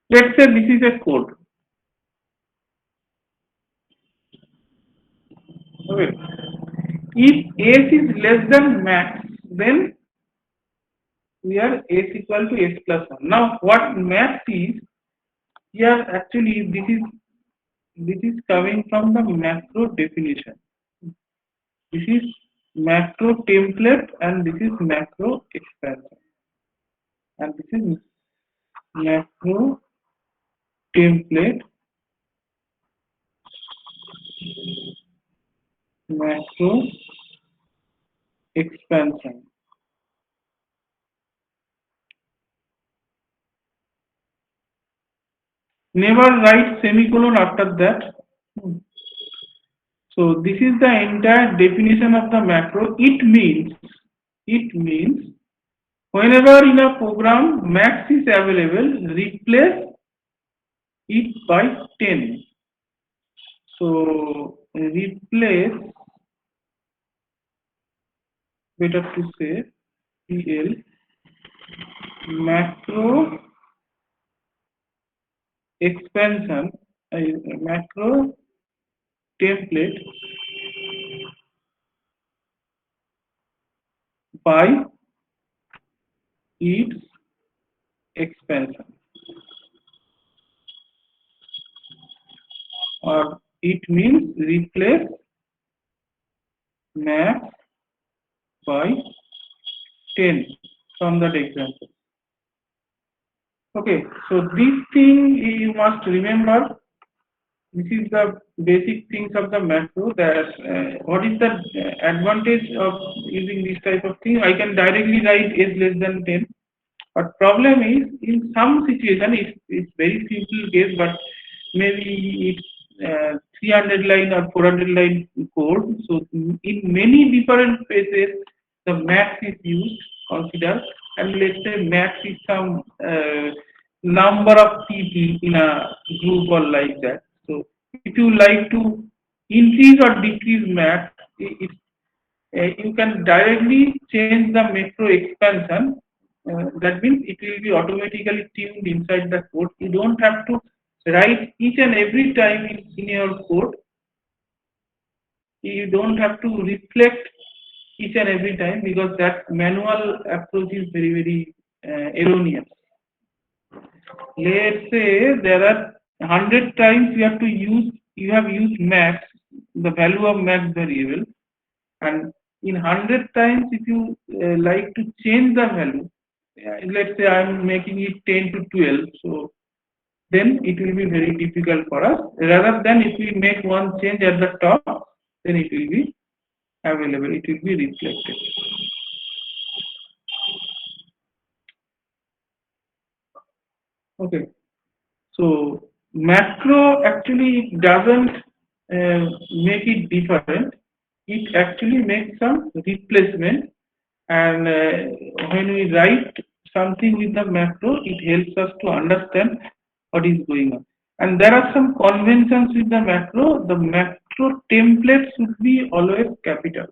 Let's say this is a code. Okay. If S is less than max, then we are S equal to S plus 1. Now, what max is, here actually this is coming from the macro definition. This is macro template and this is macro expansion. And this is macro template, macro expansion. Never write semicolon after that. So this is the entire definition of the macro. It means whenever in a program max is available, replace it by 10. So replace, better to say, PL macro expansion, macro template by its expansion, or it means replace max by 10 from that example. Okay, so this thing you must remember. This is the basic things of the macro. That what is the advantage of using this type of thing? I can directly write s less than 10. But problem is, in some situation, it's very simple case, but maybe it's 300 line or 400 line code. So in many different places, the max is used, consider, and let's say max is some number of people in a group or like that. So if you like to increase or decrease max, you can directly change the macro expansion. That means it will be automatically tuned inside the code. You don't have to write each and every time in your code. You don't have to reflect each and every time because that manual approach is very erroneous. Let's say there are 100 times you have used max, the value of max variable, and in 100 times if you like to change the value, let's say I'm making it 10 to 12, so then it will be very difficult for us. Rather than if we make one change at the top, then it will be available, it will be reflected. Okay, so macro actually doesn't make it different. It actually makes some replacement, and when we write something with the macro, it helps us to understand what is going on. And there are some conventions with the macro. The macro template should be always capital.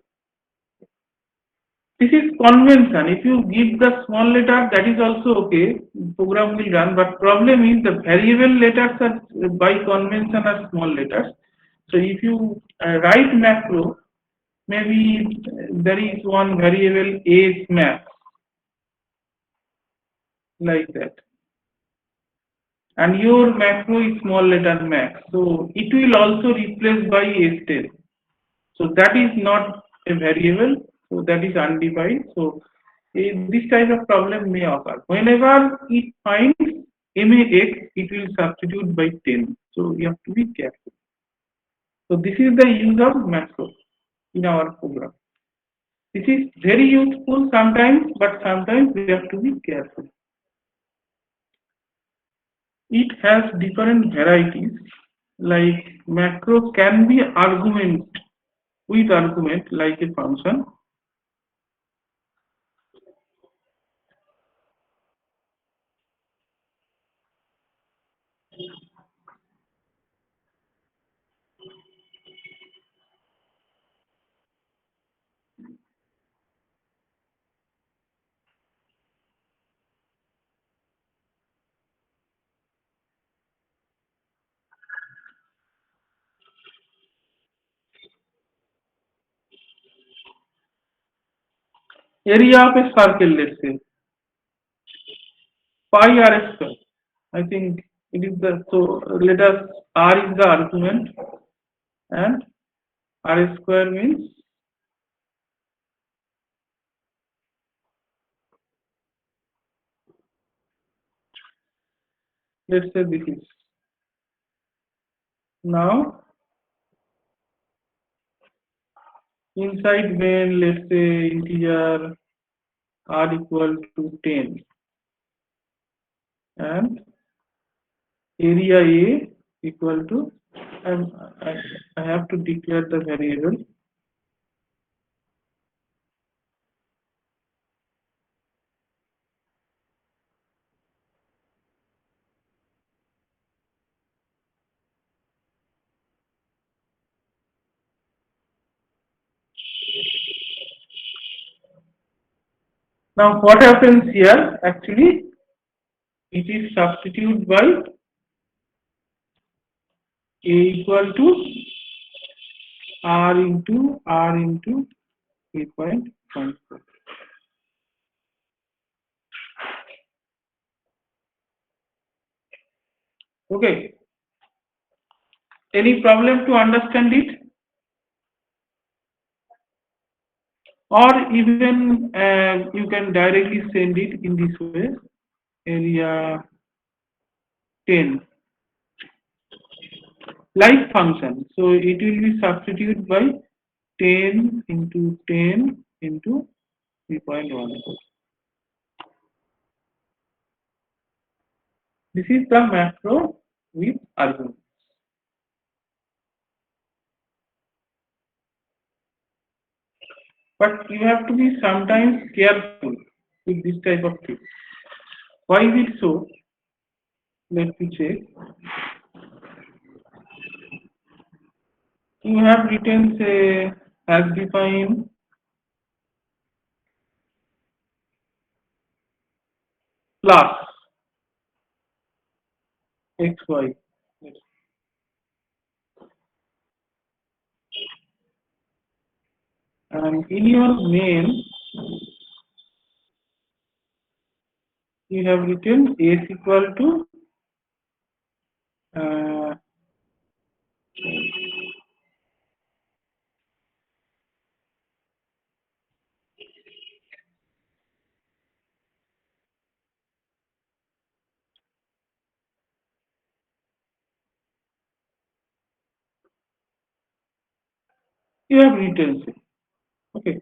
This is convention. If you give the small letter, that is also okay. Program will run. But problem is the variable letters are by convention are small letters. So if you write macro, maybe there is one variable age max like that, and your macro is small letter max. So it will also replace by age. So that is not a variable, so that is undefined. So this type of problem may occur. Whenever it finds max, it will substitute by 10. So you have to be careful. So this is the use of macro in our program. This is very useful sometimes, but sometimes we have to be careful. It has different varieties, like macro can be argument with argument like a function. area of a circle, let's say, pi r square. I think it is the, so let us, r is the argument and r square means, let's say this is. Now inside main, let's say integer r equal to 10 and area A equal to, I'm, I, I have to declare the variable. Now what happens here, actually it is substituted by A equal to r into 3.14. Okay, any problem to understand it, or even you can directly send it in this way, area 10 like function. So it will be substituted by 10 into 10 into 3.14. This is the macro with argument. But you have to be sometimes careful with this type of thing. Why is it so? Let me check. You have written, say, has defined plus xy. And in your main, you have written s equal to uh, you have written, say. Okay.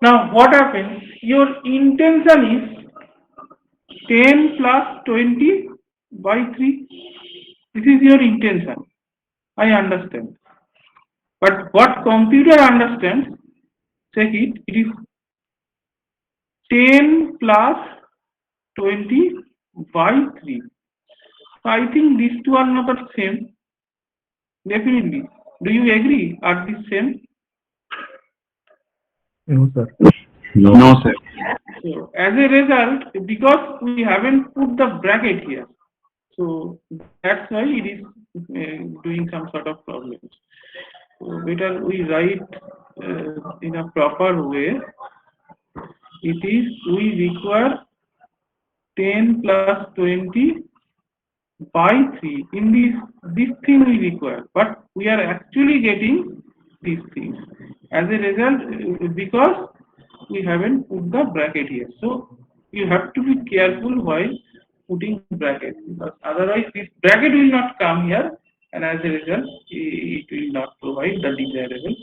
Now what happens? Your intention is 10 plus 20 by 3. This is your intention. I understand. But what computer understands, check it, it is 10 plus 20 by 3. So I think these two are not the same. Definitely. Do you agree? Are these same? No, sir. No, sir. So as a result, because we haven't put the bracket here, so that's why it is doing some sort of problems. So better we write in a proper way. It is we require 10 plus 20 by 3. In this thing we require, but we are actually getting these things. As a result, because we haven't put the bracket here. So you have to be careful while putting bracket, because otherwise this bracket will not come here, and as a result it will not provide the desirable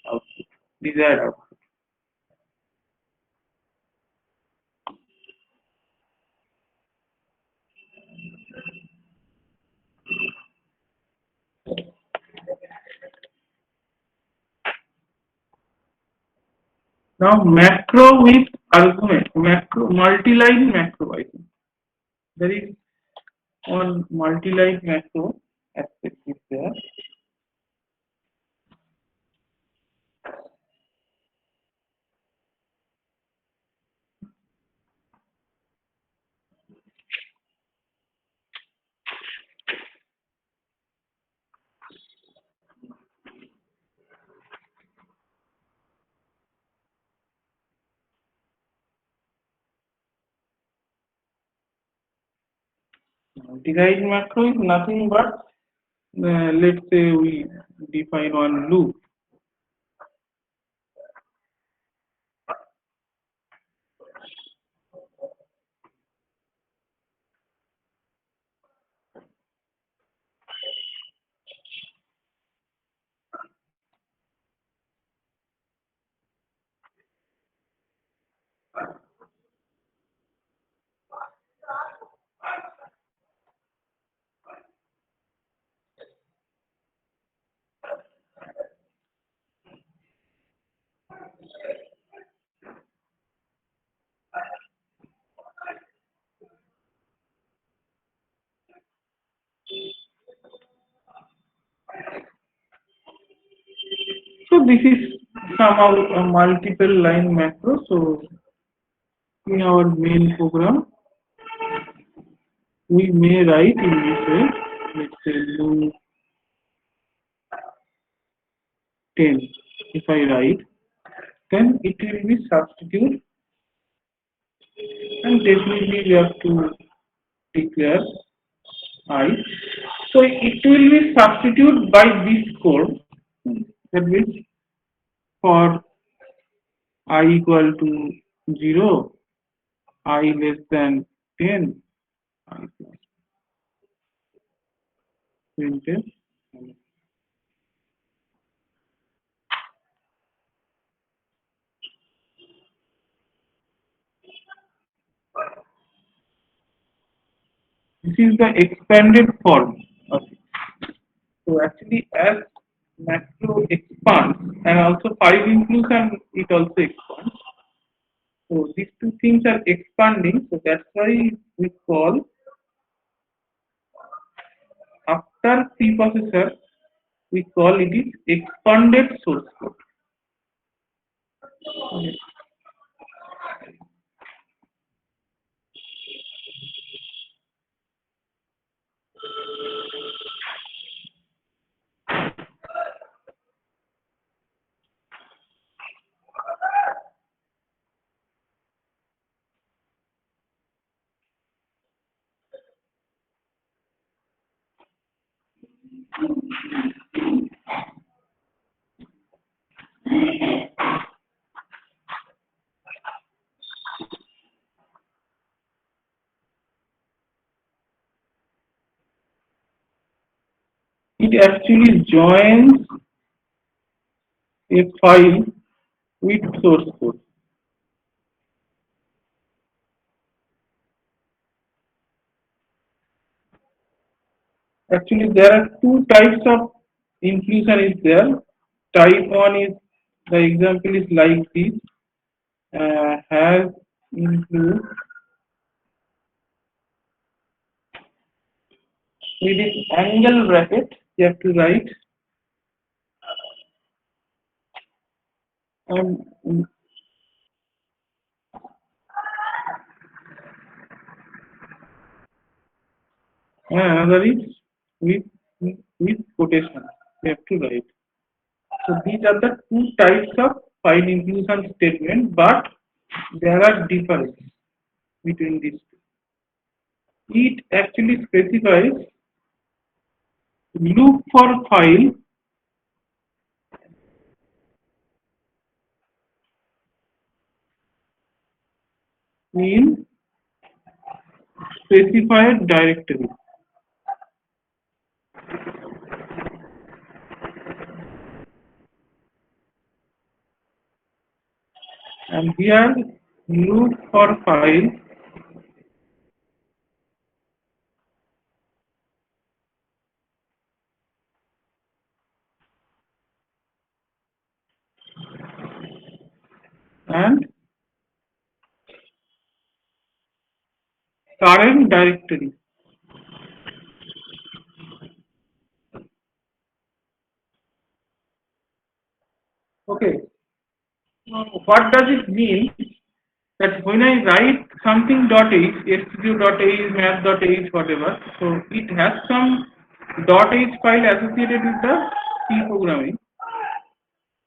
output, desired output. Now macro with argument, macro multi-line macro, I think there is one multi-line macro aspect is there. Divide macro is nothing but let's say we define one loop. So this is somehow a multiple line macro. So in our main program, we may write in this way. Let's say loop 10. If I write, then it will be substitute, and definitely we have to declare I. So it will be substituted by this code. That means for I equal to 0, I less than 10, I plus 20. This is the expanded form of it. So actually as macro expands and also 5 includes and it also expands. So these two things are expanding. So that's why we call after preprocessor we call it is expanded source code. Okay. It actually joins a file with source code. Actually, there are two types of inclusion is there. Type one is the example is like this. Has include with this angle bracket. You have to write and another is with with quotation. You have to write. So these are the two types of file inclusion statement, but there are differences between these two. It actually specifies loop for file in specified directory, and here loop for file and current directory. Okay, what does it mean that when I write something .h, studio.h, math.h, whatever, so it has some .h file associated with the C programming,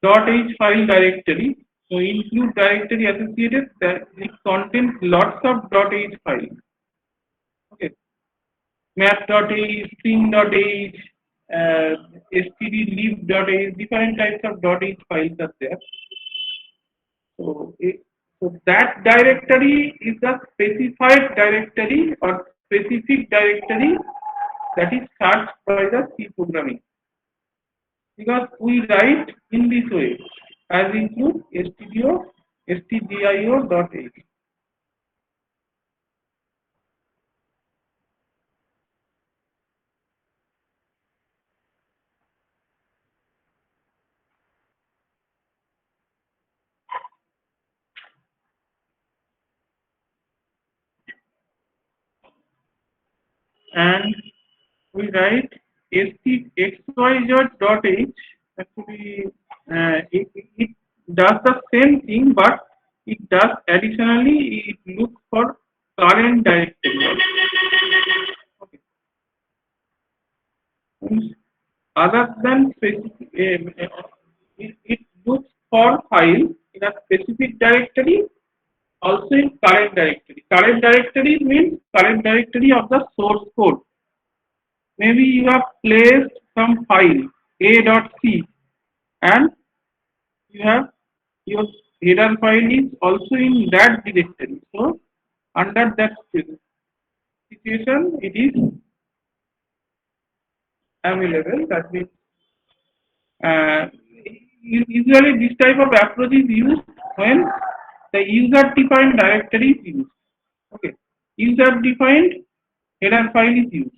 .h file directory. So include directory associated that it contains lots of .h files. Okay. math.h, string.h, uh, stdlib.h, different types of .h files are there. So, so that directory is a specified directory or specific directory that is searched by the C programming, because we write in this way as include stdio.h. And we write xyz.h. Actually, it does the same thing, but it does additionally it looks for current directory also. Okay. Means other than specific, it looks for file in a specific directory, also in current directory. Current directory means current directory of the source code. Maybe you have placed some file a.c and you have your header file is also in that directory. So under that situation, it is available. That means uh, usually this type of approach is used when the user defined directory is used. Okay, user defined header file is used.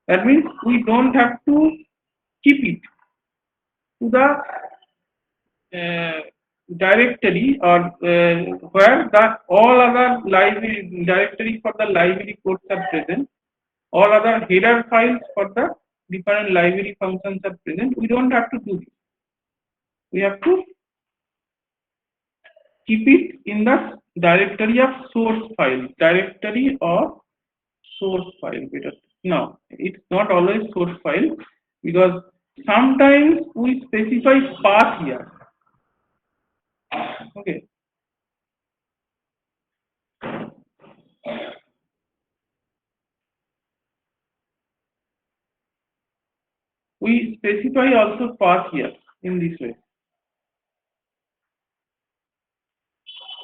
That means we don't have to keep it to the uh, directory or where the all other library directory for the library codes are present, all other header files for the different library functions are present. We don't have to do this. We have to keep it in the directory of source file, directory or source file. Better. No, it's not always source file, because sometimes we specify path here. Okay, we specify also path here in this way,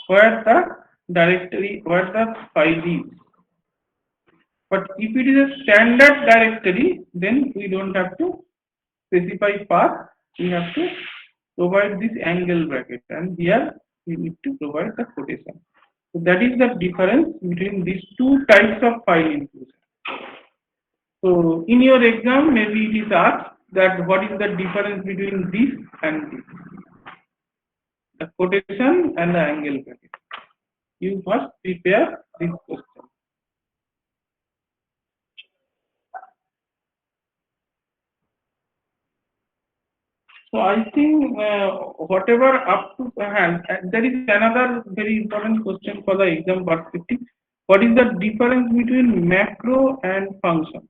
where the directory, where the file is. But if it is a standard directory, then we don't have to specify path. We have to provide this angle bracket, and here we need to provide the quotation. So that is the difference between these two types of file inclusion. So in your exam, maybe it is asked that what is the difference between this and this, the quotation and the angle bracket. You must prepare this question. So I think whatever up to hand, there is another very important question for the exam perspective. What is the difference between macro and function?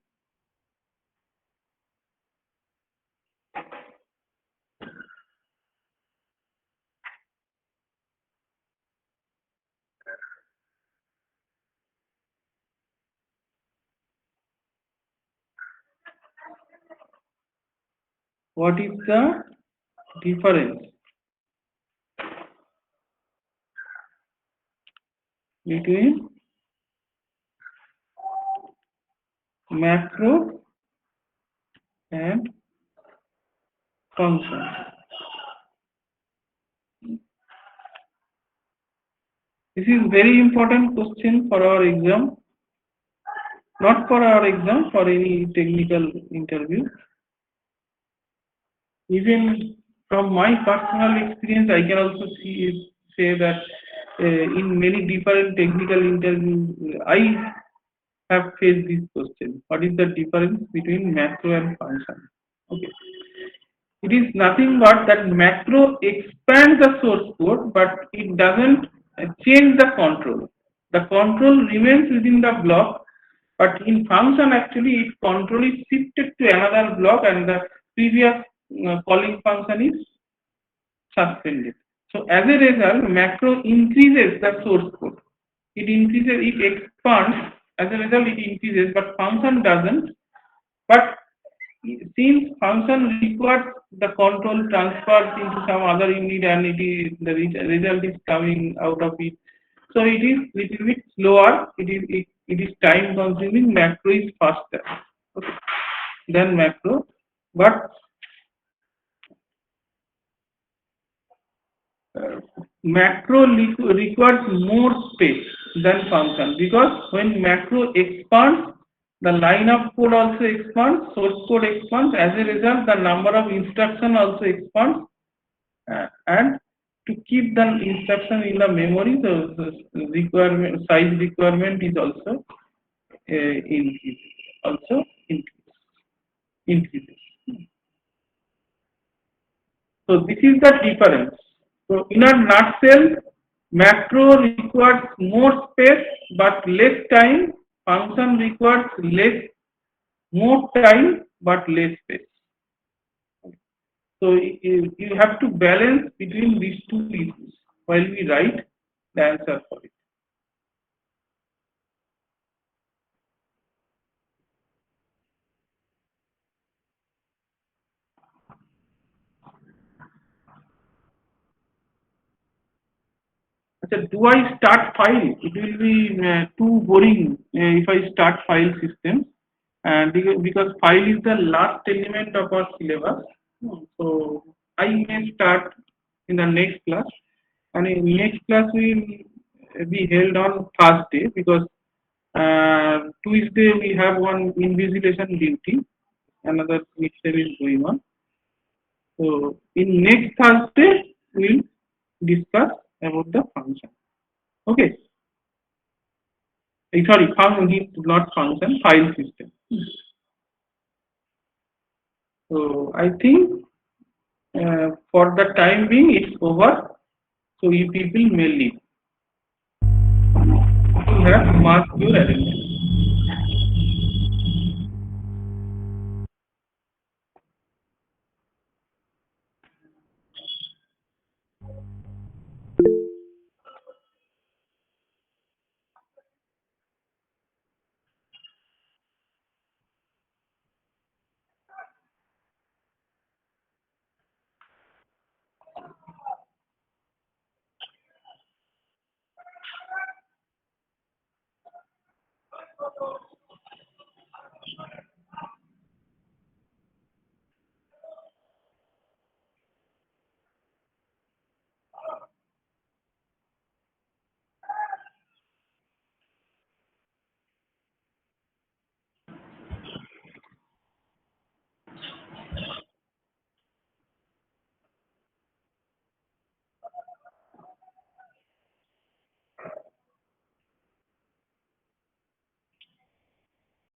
What is the difference between macro and function? This is very important question for our exam, not for our exam, for any technical interview. Even from my personal experience, I can also say that in many different technical interviews, I have faced this question. What is the difference between macro and function? Okay. It is nothing but that macro expands the source code, but it doesn't change the control. The control remains within the block, but in function actually its control is shifted to another block and the previous calling function is suspended. So as a result, macro increases the source code. It increases, it expands As a result, it increases, but function doesn't. But since function requires the control transfers into some other unit and it is the result is coming out of it, so it is little bit slower. It is time consuming. Macro is faster, okay, than macro, but uh, macro requires more space than function, because when macro expands, the line of code also expands, source code expands. As a result, the number of instruction also expands, and to keep the instruction in the memory, the requirement size requirement is also increases. Also increases. So this is the difference. So in a nutshell, macro requires more space but less time. Function requires more time but less space. So you have to balance between these two issues while we write the answer for it. So do I start file? It will be too boring if I start file system, because file is the last element of our syllabus. So I may start in the next class, and in next class will be held on Thursday, because Tuesday we have one invigilation duty, another midterm is going on. So in next Thursday we'll discuss about the function. Okay. Sorry, function, not function, file system. So I think for the time being it's over. So you people may leave. You have marked your attendance.